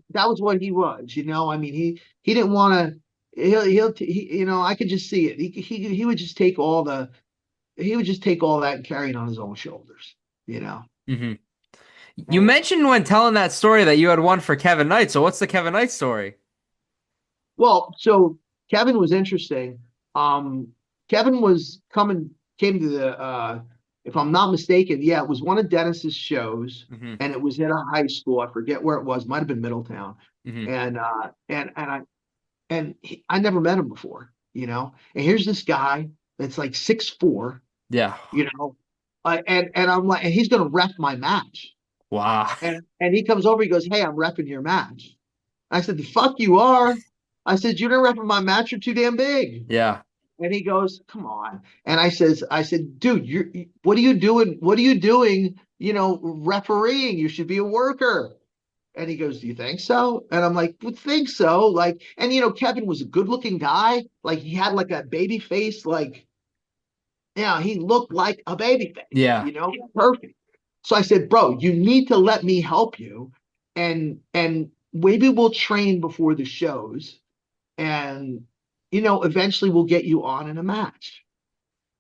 That was what he was, he didn't want to. I could just see it. He would just take all that and carry it on his own shoulders, Mm-hmm. You mentioned when telling that story that you had one for Kevin Knight. So what's the Kevin Knight story? Well, so Kevin was interesting. Kevin came to the, if I'm not mistaken, it was one of Dennis's shows, mm-hmm. and it was in a high school. I forget where it was. Might've been Middletown. Mm-hmm. I never met him before, and here's this guy that's like 6'4", yeah, and I'm like, and he's going to ref my match. Wow. And he comes over, he goes, hey, I'm repping your match. I said, the fuck you are. I said, you're not repping my match, you're too damn big. Yeah. And he goes, come on. And I said, dude, what are you doing? What are you doing? Refereeing, you should be a worker. And he goes, do you think so? And I'm like, would think so. And Kevin was a good looking guy. He had like a baby face, he looked like a baby face. Yeah. Perfect. So I said, bro, you need to let me help you. And maybe we'll train before the shows. And, eventually we'll get you on in a match.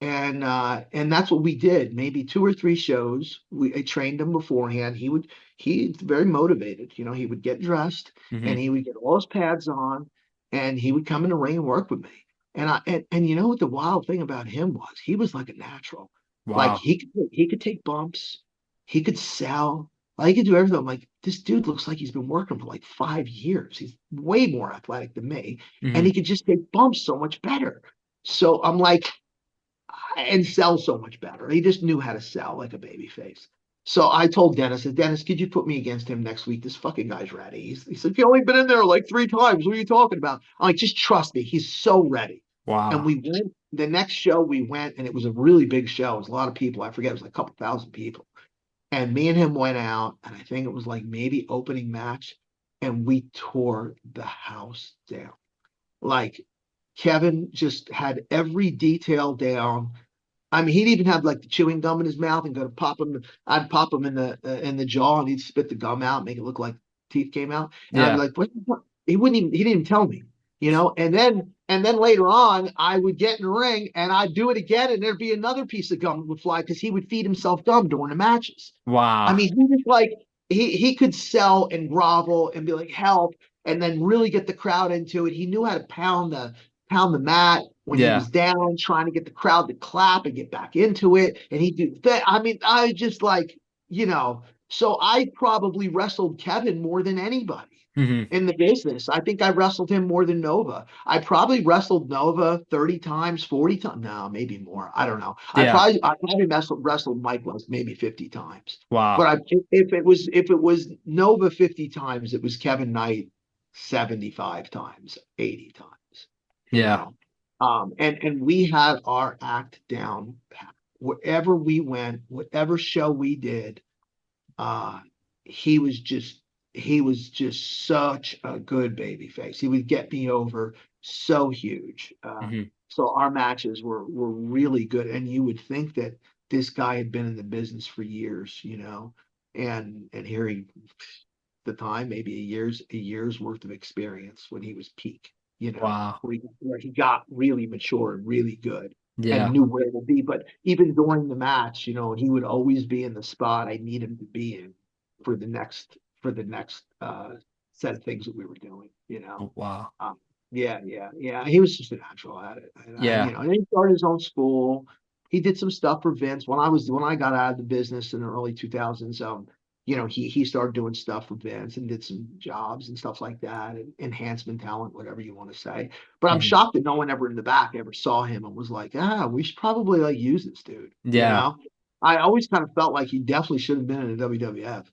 And that's what we did. Maybe 2 or 3 shows. I trained him beforehand. He's very motivated. He would get dressed, mm-hmm. and he would get all his pads on, and he would come in the ring and work with me. And you know what the wild thing about him was? He was like a natural. Wow. He could take bumps. He could sell. He could do everything. I'm like, this dude looks like he's been working for like 5 years. He's way more athletic than me, Mm-hmm. and he could just take bumps so much better. So I'm like, and sell so much better. He just knew how to sell like a baby face. So I told Dennis, I said, Dennis, could you put me against him next week? This fucking guy's ready. He said, you've only been in there like 3 times. What are you talking about? I'm like, just trust me. He's so ready. Wow. And we went, the next show we went, and it was a really big show. It was a lot of people. I forget, it was like a couple thousand people. And me and him went out, and I think it was like maybe opening match, and we tore the house down. Like, Kevin just had every detail down. I mean, he'd even have like the chewing gum in his mouth and go to pop him. I'd pop him in the jaw, and he'd spit the gum out, make it look like teeth came out. And I'd be like, what? He didn't even tell me, you know. And then later on, I would get in the ring and I'd do it again, and there'd be another piece of gum that would fly because he would feed himself gum during the matches. Wow. I mean, he was like, he could sell and grovel and be like, help, and then really get the crowd into it. He knew how to pound the mat when he was down, trying to get the crowd to clap and get back into it. And he did that. I mean, I just like, you know, so I probably wrestled Kevin more than anybody in the business. I think I wrestled him more than Nova. I probably wrestled Nova 30 times, 40 times. No, maybe more. I don't know. I probably wrestled Mike West maybe 50 times. Wow. But if it was Nova 50 times, it was Kevin Knight 75 times, 80 times. Yeah. And we had our act down pat. Wherever we went, whatever show we did, he was just such a good baby face. He would get me over so huge. So our matches were really good. And you would think that this guy had been in the business for years, you know, and here the time, maybe a year's worth of experience when he was peak. You know, wow. where he got really mature and really good and knew where to be. But even during the match, you know, he would always be in the spot I need him to be in for the next set of things that we were doing, you know. Wow. Yeah. He was just a natural at it. And and he started his own school. He did some stuff for Vince when I got out of the business in the early 2000s. You know, he started doing stuff for Vince and did some jobs and stuff like that, and enhancement talent, whatever you want to say. But I'm shocked that no one ever in the back ever saw him and was like, we should probably like use this dude. Yeah. You know? I always kind of felt like he definitely should have been in the WWF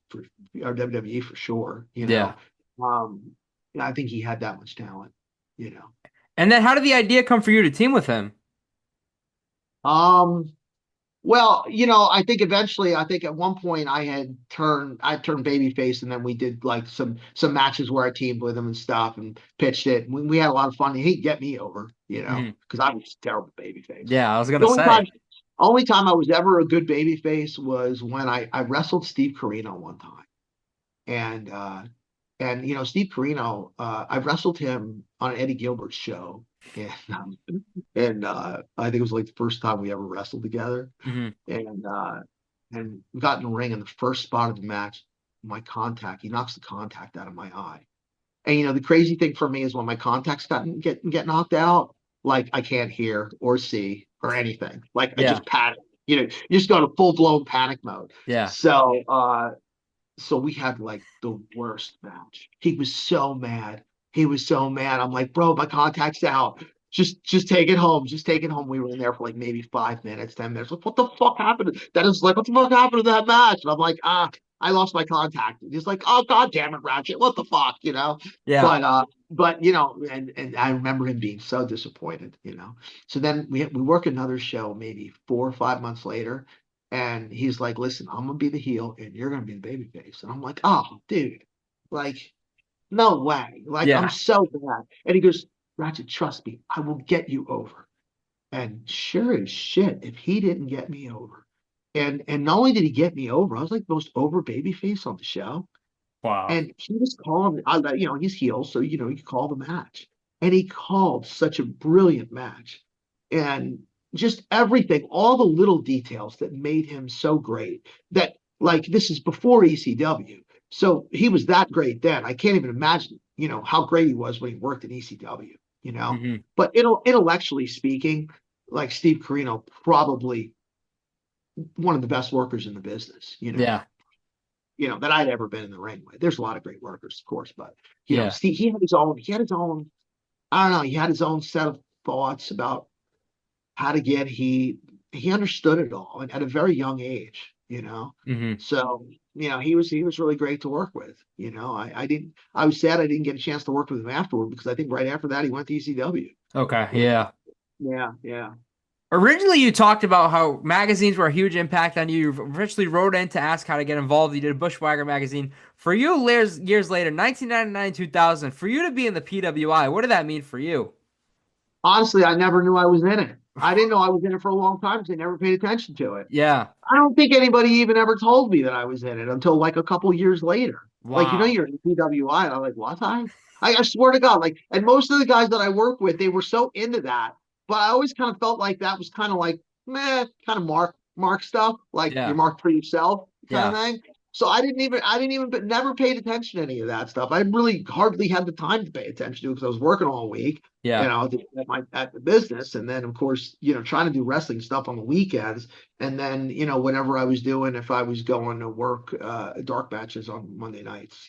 or WWE for sure. You know, I think he had that much talent. You know. And then, how did the idea come for you to team with him? Well, you know, I think at one point I turned babyface, and then we did like some matches where I teamed with him and stuff and pitched it. We had a lot of fun. He'd get me over, you know, because I was a terrible babyface. Yeah, I was gonna say. Only time I was ever a good babyface was when I wrestled Steve Corino one time, and you know, Steve Corino, I wrestled him on Eddie Gilbert's show. And I think it was like the first time we ever wrestled together. And we got in the ring, and the first spot of the match, he knocks the contact out of my eye. And you know, the crazy thing for me is when my contacts get knocked out, like I can't hear or see or anything. Like I just panic. You know, you just go to full blown panic mode. Yeah. So we had like the worst match. He was so mad. I'm like, bro, my contact's out. Just take it home. Just take it home. We were in there for like maybe 5 minutes, 10 minutes. Like, what the fuck happened? Dennis like, what the fuck happened to that match? And I'm like, I lost my contact. He's like, oh, God damn it, Ratchet. What the fuck, you know? Yeah. But you know, and I remember him being so disappointed, you know. So then we work another show maybe 4 or 5 months later, and he's like, listen, I'm gonna be the heel and you're gonna be the babyface. And I'm like, oh, dude, like, no way. Like, I'm so bad. And he goes, Ratchet, trust me, I will get you over. And sure as shit, if he didn't get me over, and not only did he get me over, I was like the most over babyface on the show. Wow. And he was calling, you know, he's heel, so you know, he called the match. And he called such a brilliant match. And just everything, all the little details that made him so great, that like, this is before ECW. So he was that great then. I can't even imagine, you know, how great he was when he worked in ECW, you know. But intellectually speaking, like Steve Corino, probably one of the best workers in the business, you know. Yeah. that I'd ever been in the ring with. There's a lot of great workers, of course, but Steve, he had his own, I don't know, he had his own set of thoughts about how to get heat. He understood it all and at a very young age, Mm-hmm. So, he was really great to work with. I was sad I didn't get a chance to work with him afterward because I think right after that he went to ECW. Okay, yeah. Yeah. Originally, you talked about how magazines were a huge impact on you. You eventually wrote in to ask how to get involved. You did a Bushwhacker magazine. For you, years later, 1999, 2000, for you to be in the PWI, what did that mean for you? Honestly, I never knew I was in it. I didn't know I was in it for a long time because I never paid attention to it. Yeah. I don't think anybody even ever told me that I was in it until like a couple years later. Wow. Like, you're in the PWI. And I'm like, what? I swear to God, like, and most of the guys that I work with, they were so into that. But I always kind of felt like that was kind of like, kind of mark stuff, like you're marked for yourself kind of thing. So I didn't even, but never paid attention to any of that stuff. I really hardly had the time to pay attention to it because I was working all week, at the business. And then, of course, trying to do wrestling stuff on the weekends. And then, whatever I was doing, if I was going to work dark matches on Monday nights,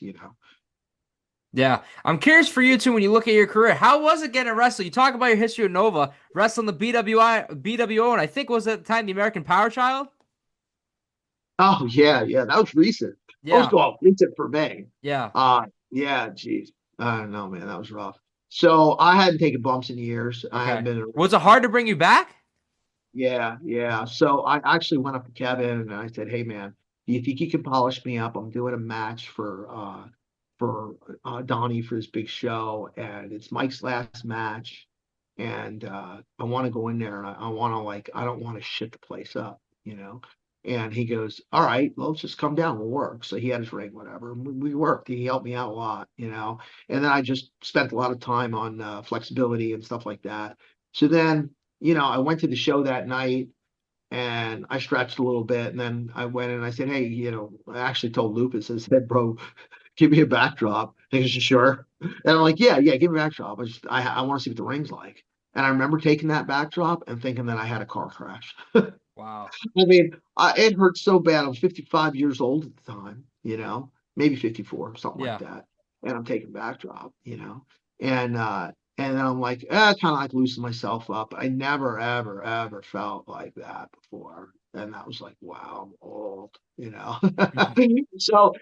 Yeah. I'm curious for you too, when you look at your career, how was it getting to wrestle? You talk about your history with Nova, wrestling the BWO, and I think was at the time the American Power Child? Oh, yeah. That was recent. Yeah. Recent for me. Yeah. Yeah, geez. I don't know, man. That was rough. So I hadn't taken bumps in years. Okay. I hadn't been. Was it hard to bring you back? Yeah. So I actually went up to Kevin and I said, "Hey, man, do you think you can polish me up? I'm doing a match for Donnie for his big show, and it's Mike's last match, and I want to go in there and I want to I don't want to shit the place up, And he goes, all right, well, let's just come down. We'll work. So he had his ring, whatever. And we worked. He helped me out a lot, And then I just spent a lot of time on flexibility and stuff like that. So then, I went to the show that night and I stretched a little bit. And then I went and I said, hey, I actually told Lupus, I said, bro, give me a backdrop. He goes, sure. And I'm like, yeah, give me a backdrop. I want to see what the ring's like. And I remember taking that backdrop and thinking that I had a car crash. Wow. I mean, it hurt so bad. I'm 55 years old at the time, maybe 54, something like that. And I'm taking backdrop, and then I'm like, kind of like loosen myself up. I never, ever, ever felt like that before. And that was like, wow, I'm old, So,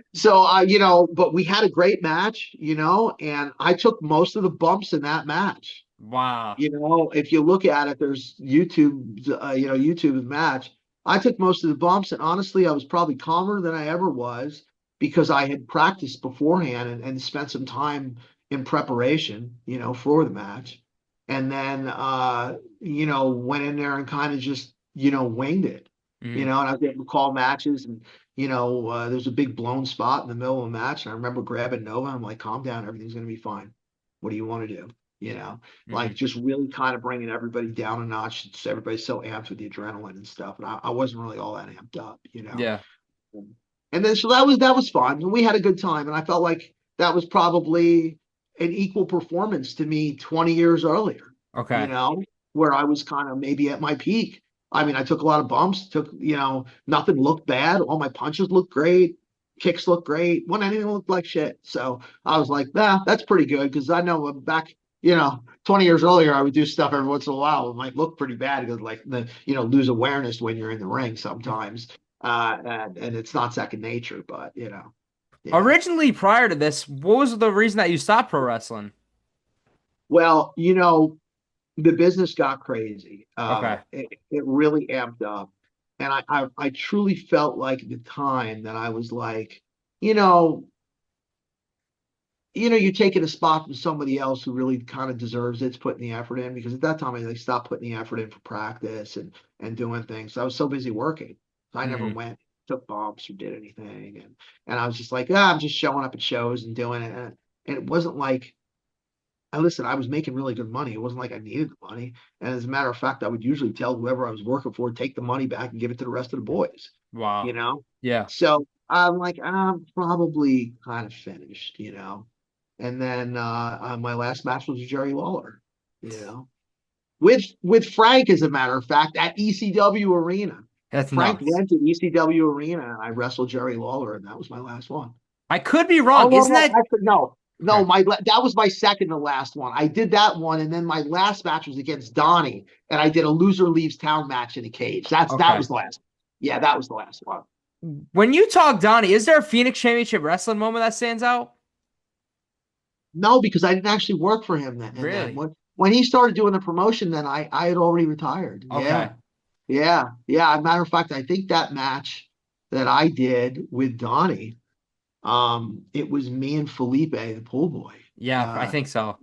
but we had a great match, and I took most of the bumps in that match. Wow. If you look at it, there's YouTube match. I took most of the bumps, and honestly, I was probably calmer than I ever was because I had practiced beforehand and spent some time in preparation, for the match. And then, went in there and kind of just, winged it, and I was able to call matches and, there's a big blown spot in the middle of the match. And I remember grabbing Nova. I'm like, calm down. Everything's going to be fine. What do you want to do? Just really kind of bringing everybody down a notch. So everybody's so amped with the adrenaline and stuff. And I wasn't really all that amped up, Yeah. And then, so that was fun. And we had a good time. And I felt like that was probably an equal performance to me 20 years earlier. Okay. Where I was kind of maybe at my peak. I mean, I took a lot of bumps, nothing looked bad. All my punches looked great. Kicks looked great. When anything looked like shit. So I was like, that's pretty good. Cause I know back, 20 years earlier, I would do stuff every once in a while. It might look pretty bad because lose awareness when you're in the ring sometimes. And it's not second nature, but Yeah. Originally, prior to this, what was the reason that you stopped pro wrestling? Well, the business got crazy. Okay. It really amped up. And I truly felt like at the time that I was like, you're taking a spot from somebody else who really kind of deserves it. It's putting the effort in, because at that time I stopped putting the effort in for practice and doing things. So I was so busy working. So I never went, took bumps or did anything. And I was just like, I'm just showing up at shows and doing it. And it wasn't like, I was making really good money. It wasn't like I needed the money. And as a matter of fact, I would usually tell whoever I was working for, take the money back and give it to the rest of the boys. Wow. Yeah. So I'm like, I'm probably kind of finished, And then my last match was Jerry Lawler, with Frank, as a matter of fact, at ECW Arena. That's Frank nuts. went to ECW Arena and I wrestled Jerry Lawler, and that was my last one. I could be Oh wrong. no, Isn't no, that actually, no, okay? no. That was my second to last one. I did that one, and then my last match was against Donnie, and I did a loser leaves town match in a cage. That Okay. was the last. Yeah, that was the last one. When you talk Donnie, is there a Phoenix Championship Wrestling moment that stands out? No, because I didn't actually work for him then. And then Really? when he started doing the promotion, then I had already retired. Okay. Yeah, yeah. As a matter of fact, I think that match that I did with Donnie, it was me and Felipe, the pool boy. Yeah, I think so.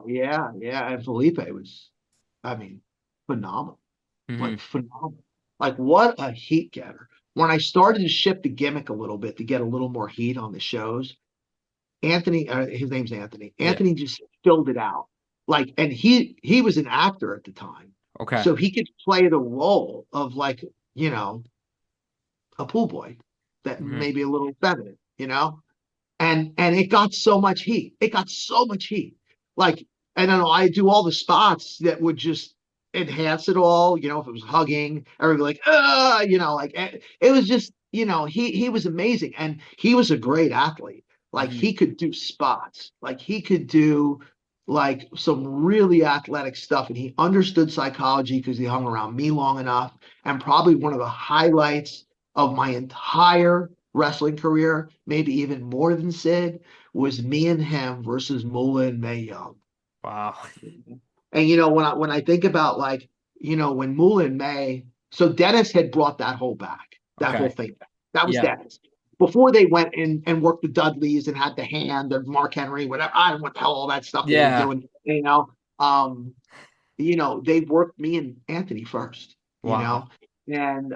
Yeah, and Felipe was, I mean, phenomenal, Hmm. like phenomenal, like what a heat getter. When I started to shift the gimmick a little bit to get a little more heat on the shows, Anthony, his name's Anthony. Yeah. Anthony just filled it out. Like, and he was an actor at the time, Okay. so he could play the role of like, you know, a pool boy that Hmm. maybe a little feminine, you know, and it got so much heat. It got so much heat. Like, I don't know, I do all the spots that would just enhance it all. You know, if it was hugging, everybody like, you know, like it was just, you know, he was amazing, and he was a great athlete. Like Hmm. he could do spots, like he could do like some really athletic stuff, and he understood psychology because he hung around me long enough. And probably one of the highlights of my entire wrestling career, maybe even more than Sid, was me and him versus Moolah and Mae Young. Wow. And you know, when I think about like, you know, when Moolah and May, so Dennis had brought that whole back, that whole Okay. thing back. That was Yeah. Dennis. Before they went in and worked the Dudleys and had the hand of Mark Henry, whatever, I don't know what the hell all that stuff they were Yeah. doing, they worked me and Anthony first, Wow. and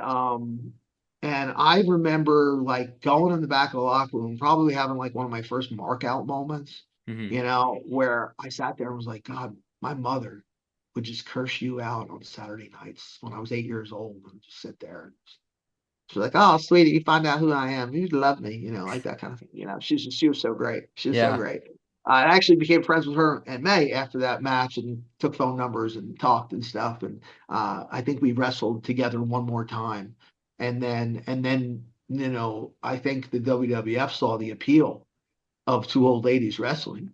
I remember like going in the back of the locker room, probably having like one of my first mark out moments, Hmm. where I sat there and was like, God, my mother would just curse you out on Saturday nights when I was 8 years old and just sit there. And she's like, oh, sweetie, you find out who I am. You love me, like that kind of thing. She was so great. She was so Yeah. great. I actually became friends with her and May after that match and took phone numbers and talked and stuff. And I think we wrestled together one more time. And then, I think the WWF saw the appeal of two old ladies wrestling,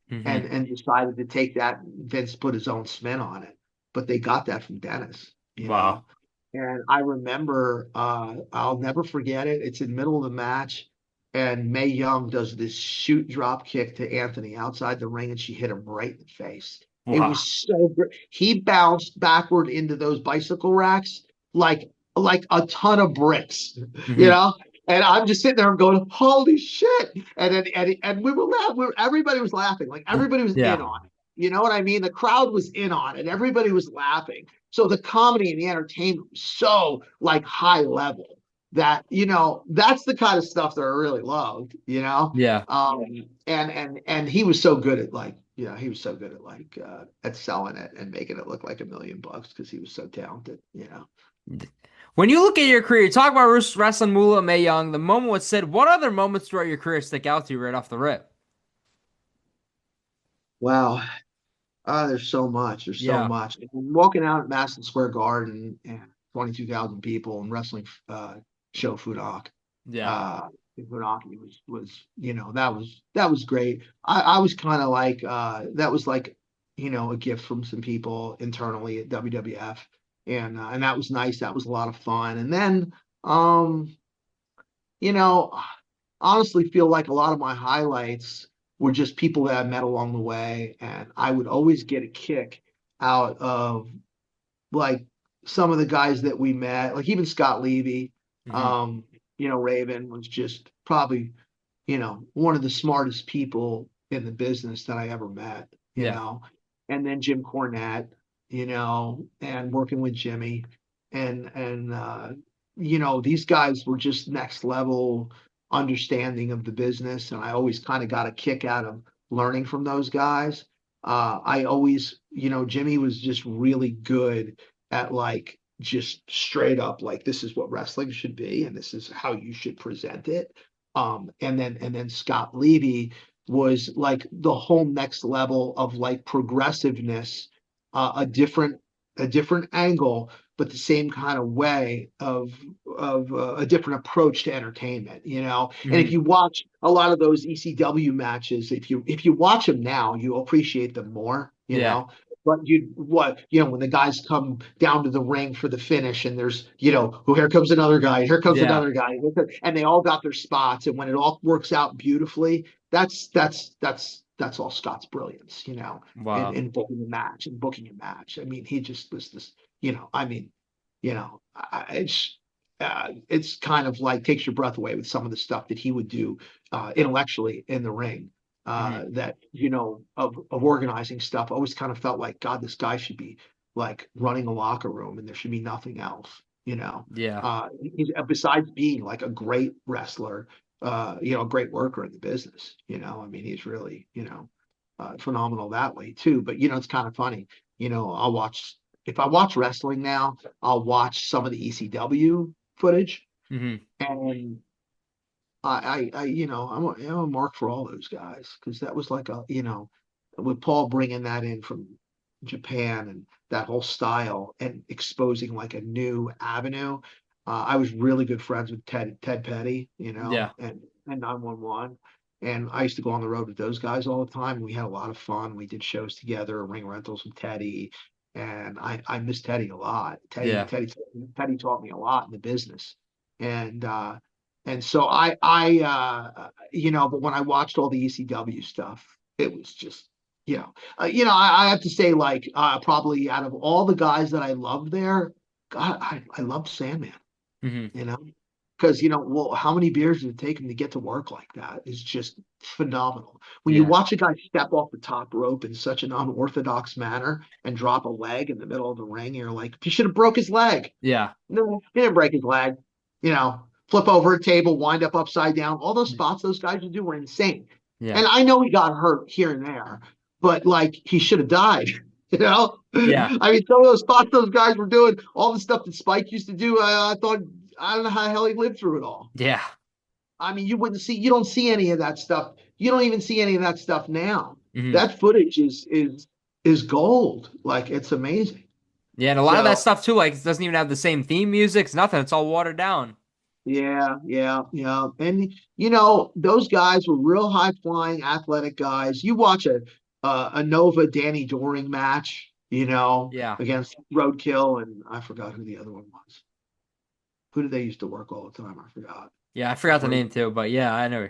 Hmm. and decided to take that. Vince put his own spin on it, but they got that from Dennis. Wow. And I remember, I'll never forget it. It's in the middle of the match, and Mae Young does this shoot drop kick to Anthony outside the ring, and she hit him right in the face. It Wow. was so great. He bounced backward into those bicycle racks like a ton of bricks, you Hmm. know. And I'm just sitting there, I'm going, holy shit! And we were laughing. Everybody was laughing. Like everybody was in Yeah. on it. You know what I mean? The crowd was in on it. Everybody was laughing. So the comedy and the entertainment was so like high level that that's the kind of stuff that I really loved. Yeah. And he was so good at he was so good at at selling it and making it look like $1 million because he was so talented. When you look at your career, you talk about wrestling Moolah, Mae Young. The moment was said. What other moments throughout your career stick out to you right off the rip? Wow. There's so much. There's so Yeah. much. Walking out at Madison Square Garden and 22,000 people and wrestling show Fudak. Yeah. Uh, Funaki that was great. I was kind of like that was like a gift from some people internally at WWF, and that was nice. That was a lot of fun. And then you know honestly feel like a lot of my highlights were just people that I met along the way, and I would always get a kick out of like some of the guys that we met, like even Scott Levy. Hmm. Um, Raven was just probably, one of the smartest people in the business that I ever met, Yeah. and then Jim Cornette, and working with Jimmy and these guys were just next level understanding of the business. And I always kind of got a kick out of learning from those guys. I always, Jimmy was just really good at like just straight up like this is what wrestling should be and this is how you should present it. And then Scott Levy was like the whole next level of like progressiveness, a different a different angle, but the same kind of way of a different approach to entertainment, And if you watch a lot of those ECW matches, if you watch them now, you'll appreciate them more, But when the guys come down to the ring for the finish, and there's, here comes another guy, here comes another guy, and they all got their spots, and when it all works out beautifully, that's all Scott's brilliance, Wow. in booking a match and booking a match. I mean, he just was this, it's kind of like takes your breath away with some of the stuff that he would do intellectually in the ring. That of organizing stuff. I always kind of felt like, God, this guy should be like running a locker room, and there should be nothing else. Besides being like a great wrestler, a great worker in the business. I mean, he's really phenomenal that way too. But it's kind of funny. If I watch wrestling now, I'll watch some of the ECW footage, and I'm a mark for all those guys, because that was like with Paul bringing that in from Japan and that whole style and exposing like a new avenue. I was really good friends with Ted Petty, and 911. And I used to go on the road with those guys all the time. We had a lot of fun. We did shows together, ring rentals with Teddy. And I miss Teddy a lot. Teddy taught me a lot in the business. And so but when I watched all the ECW stuff, it was just, I have to say, like, probably out of all the guys that I loved there, God, I loved Sandman, because, how many beers did it take him to get to work like that? It's just phenomenal. When you watch a guy step off the top rope in such an unorthodox manner and drop a leg in the middle of the ring, you're like, he should have broke his leg. Yeah. No, he didn't break his leg. Flip over a table, wind up upside down. All those spots those guys would do were insane. Yeah. And I know he got hurt here and there, but like, he should have died. Yeah. I mean, some of those spots those guys were doing, all the stuff that Spike used to do, I thought, I don't know how the hell he lived through it all. Yeah. I mean, you don't see any of that stuff. You don't even see any of that stuff now. That footage is gold. Like, it's amazing. Yeah, and a lot of that stuff too, like, it doesn't even have the same theme music. It's nothing. It's all watered down. Yeah. And those guys were real high flying, athletic guys. You watch a Nova Danny Doring match, against Roadkill, and I forgot who the other one was. Who did they used to work all the time? I forgot. Yeah, I forgot the name too, but yeah, I know.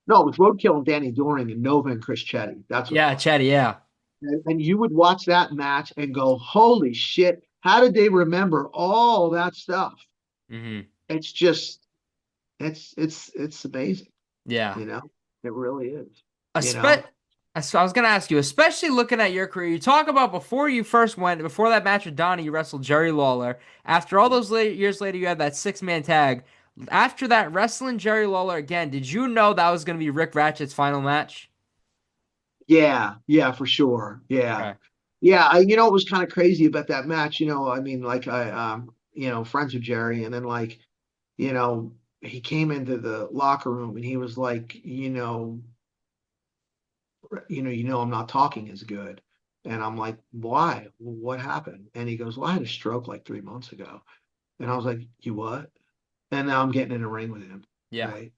No, it was Roadkill and Danny Doring and Nova and Chris Chetty. That's what Chetty, yeah. And you would watch that match and go, holy shit, how did they remember all that stuff? It's just, it's amazing. Yeah. It really is. So I was going to ask you, especially looking at your career, you talk about before that match with Donnie, you wrestled Jerry Lawler. After all those years later, you had that 6-man tag. After that, wrestling Jerry Lawler again, did you know that was going to be Rik Ratchet's final match? Yeah, for sure. Yeah. Okay. Yeah, it was kind of crazy about that match. I mean, like, I friends with Jerry, and then, like, he came into the locker room and he was like, I'm not talking as good. And I'm like, why? What happened? And he goes, well, I had a stroke like 3 months ago. And I was like, you what? And now I'm getting in a ring with him. Yeah. Right?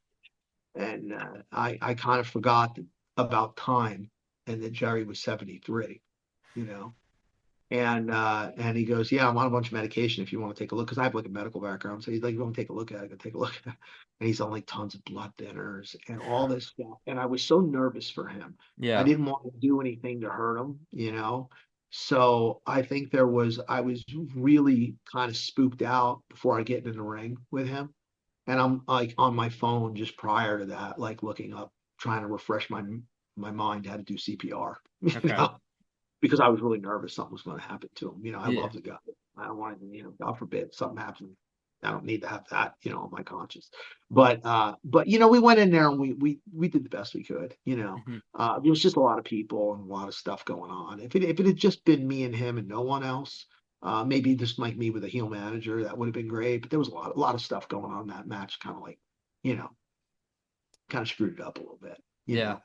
And I kind of forgot about time, and that Jerry was 73, And he goes, yeah, I'm on a bunch of medication if you want to take a look, because I have like a medical background. So he's like, you want to take a look at it? I go take a look at it. And he's on like tons of blood thinners and all this stuff. And I was so nervous for him. Yeah. I didn't want to do anything to hurt him, So I think I was really kind of spooked out before I get in the ring with him. And I'm like on my phone just prior to that, like looking up, trying to refresh my mind how to do CPR. Okay. Because I was really nervous something was going to happen to him. I love the guy. I don't want to, God forbid something happens. I don't need to have that, on my conscience. But we went in there and we did the best we could. There was just a lot of people and a lot of stuff going on. If it had just been me and him and no one else, maybe just like me with a heel manager, that would have been great. But there was a lot of stuff going on in that match, kind of like, kind of screwed it up a little bit. You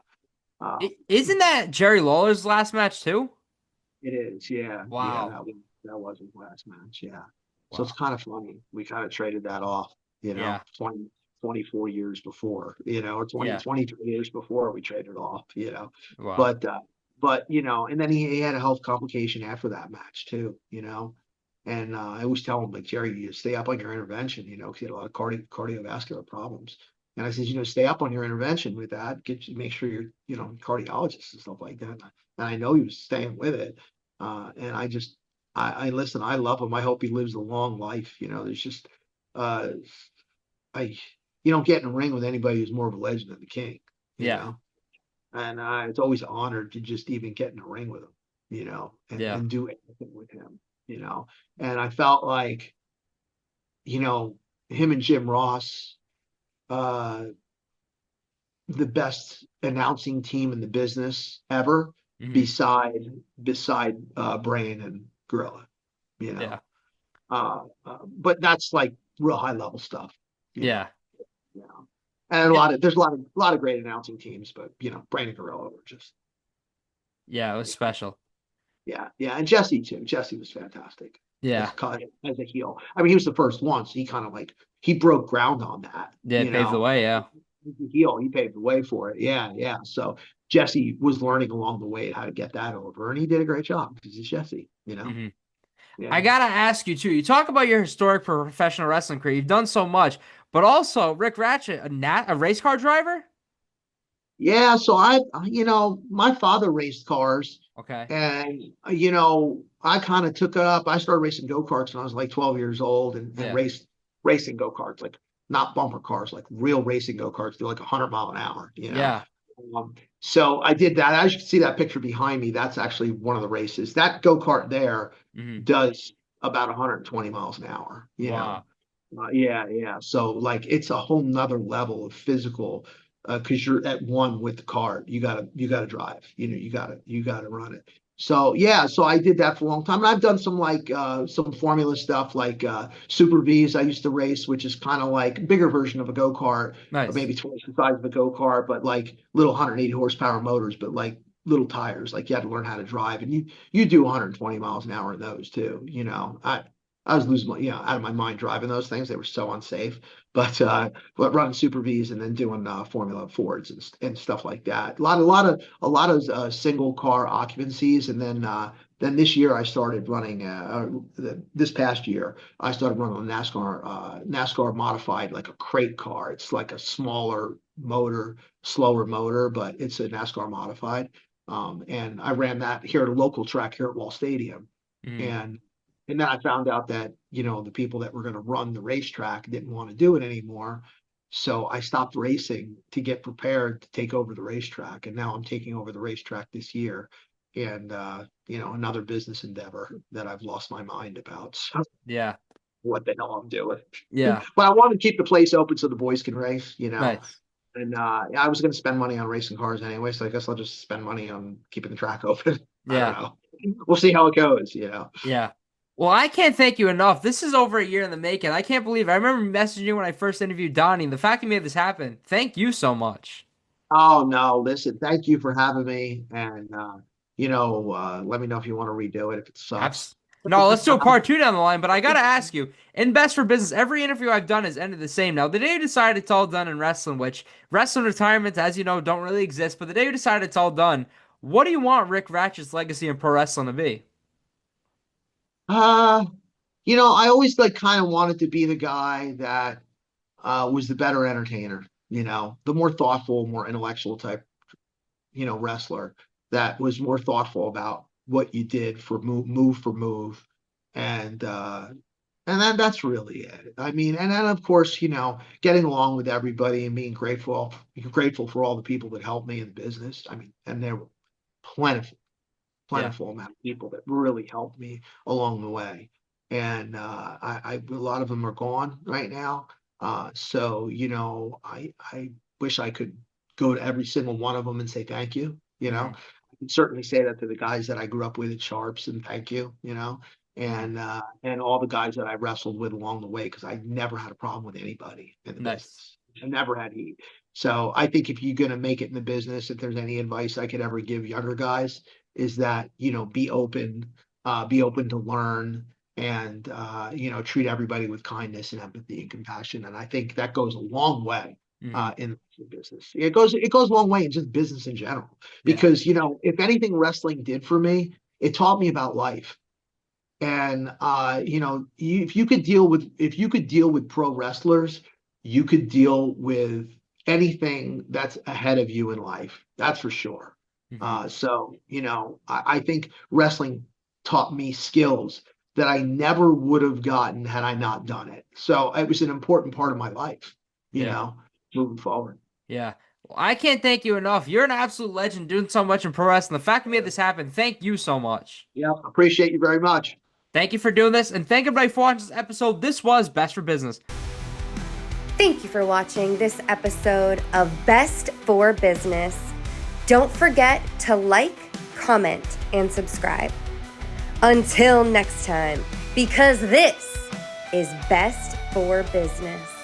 know? Isn't that Jerry Lawler's last match too? It is, yeah. Wow. That was his last match. Yeah. So it's Wow. kind of funny. We kind of traded that off, Yeah. 24 years before, or Yeah. 23 years before we traded off. Wow. But, and then he had a health complication after that match too, and I always tell him, like, Jerry, you stay up on your intervention, because he had a lot of cardiovascular problems. And I says, stay up on your intervention with that, make sure you're, cardiologist and stuff like that. And I know he was staying with it. And I listen, I love him. I hope he lives a long life. There's just, uh, you don't get in a ring with anybody who's more of a legend than the king, you Yeah. know, and it's always an honor to just even get in a ring with him, Yeah. and do anything with him, and I felt like, him and Jim Ross, uh, the best announcing team in the business ever, Hmm. beside Brain and Gorilla, you know. Yeah. But that's like real high level stuff, you Yeah. know. Yeah. And there's a lot of great announcing teams, but Brain and Gorilla were just, Yeah. It was special. yeah, and Jesse too. Jesse was fantastic Yeah. as a heel. I mean, he was the first one, so he kind of like he broke ground on that, Yeah. It paved the way. Yeah. heel. He paved the way for it. Yeah, yeah. So Jesse was learning along the way how to get that over, and he did a great job because he's Jesse. Hmm. Yeah. I gotta ask you too. You talk about your historic professional wrestling career. You've done so much, but also Rik Ratchet, a race car driver. Yeah, so my father raced cars, Okay. and I kind of took it up. I started racing go-karts when I was like 12 years old, and Yeah. racing go-karts, like not bumper cars, like real racing go-karts, do like 100 mile an hour. Yeah. So I did that. As you can see that picture behind me, that's actually one of the races. That go-kart there Hmm. does about 120 miles an hour, Wow. Yeah, yeah. So like it's a whole nother level of physical, because you're at one with the cart. You gotta drive. You gotta run it. So yeah, so I did that for a long time. And I've done some formula stuff like Super V's I used to race, which is kind of like a bigger version of a go-kart, or Nice. maybe twice the size of a go-kart, but like little 180 horsepower motors, but like little tires. Like you had to learn how to drive, and you do 120 miles an hour in those too. I was losing out of my mind driving those things. They were so unsafe. But running Super V's and then doing Formula Fords and stuff like that. A lot of single car occupancies, and then this year I started running. This past year I started running a NASCAR modified, like a crate car. It's like a smaller motor, slower motor, but it's a NASCAR modified. And I ran that here at a local track here at Wall Stadium, Hmm. and then I found out that, the people that were going to run the racetrack didn't want to do it anymore. So I stopped racing to get prepared to take over the racetrack. And now I'm taking over the racetrack this year. And, another business endeavor that I've lost my mind about. So Yeah. what the hell I'm doing. Yeah. But I want to keep the place open so the boys can race. Nice. And I was going to spend money on racing cars anyway. So I guess I'll just spend money on keeping the track open. I don't Yeah. know. We'll see how it goes. Yeah. Well, I can't thank you enough. This is over a year in the making. I can't believe it. I remember messaging you when I first interviewed Donnie. The fact you made this happen. Thank you so much. Oh no, listen, thank you for having me. And let me know if you want to redo it if it sucks. Abs No, let's do a part two down the line. But I gotta ask you, in Best for Business, every interview I've done has ended the same. Now, the day you decide it's all done in wrestling, which wrestling retirements, as you know, don't really exist, but the day you decide it's all done, what do you want Rik Ratchet's legacy in pro wrestling to be? Uh, I always like kind of wanted to be the guy that was the better entertainer, the more thoughtful, more intellectual type, wrestler that was more thoughtful about what you did for move for move. And then that's really it. I mean, and then of course, getting along with everybody and being grateful for all the people that helped me in the business. I mean, and there were plentiful, Yeah. plentiful amount of people that really helped me along the way. And a lot of them are gone right now. So I wish I could go to every single one of them and say thank you. Hmm. I can certainly say that to the guys that I grew up with at Sharps and thank you. Hmm. And all the guys that I wrestled with along the way, because I never had a problem with anybody in the Nice. business. I never had heat. So I think if you're going to make it in the business, if there's any advice I could ever give younger guys, is that, be open, be open to learn, and treat everybody with kindness and empathy and compassion. And I think that goes a long way in business. It goes a long way in just business in general, because if anything wrestling did for me, it taught me about life. And if you could deal with pro wrestlers, you could deal with anything that's ahead of you in life. That's for sure. So I think wrestling taught me skills that I never would have gotten had I not done it. So it was an important part of my life, moving forward. Yeah. Well, I can't thank you enough. You're an absolute legend doing so much in pro wrestling. The fact we made this happen, thank you so much. Yeah, appreciate you very much. Thank you for doing this, and thank everybody for watching this episode. This was Best for Business. Thank you for watching this episode of Best for Business. Don't forget to like, comment, and subscribe. Until next time, because this is Best for Business.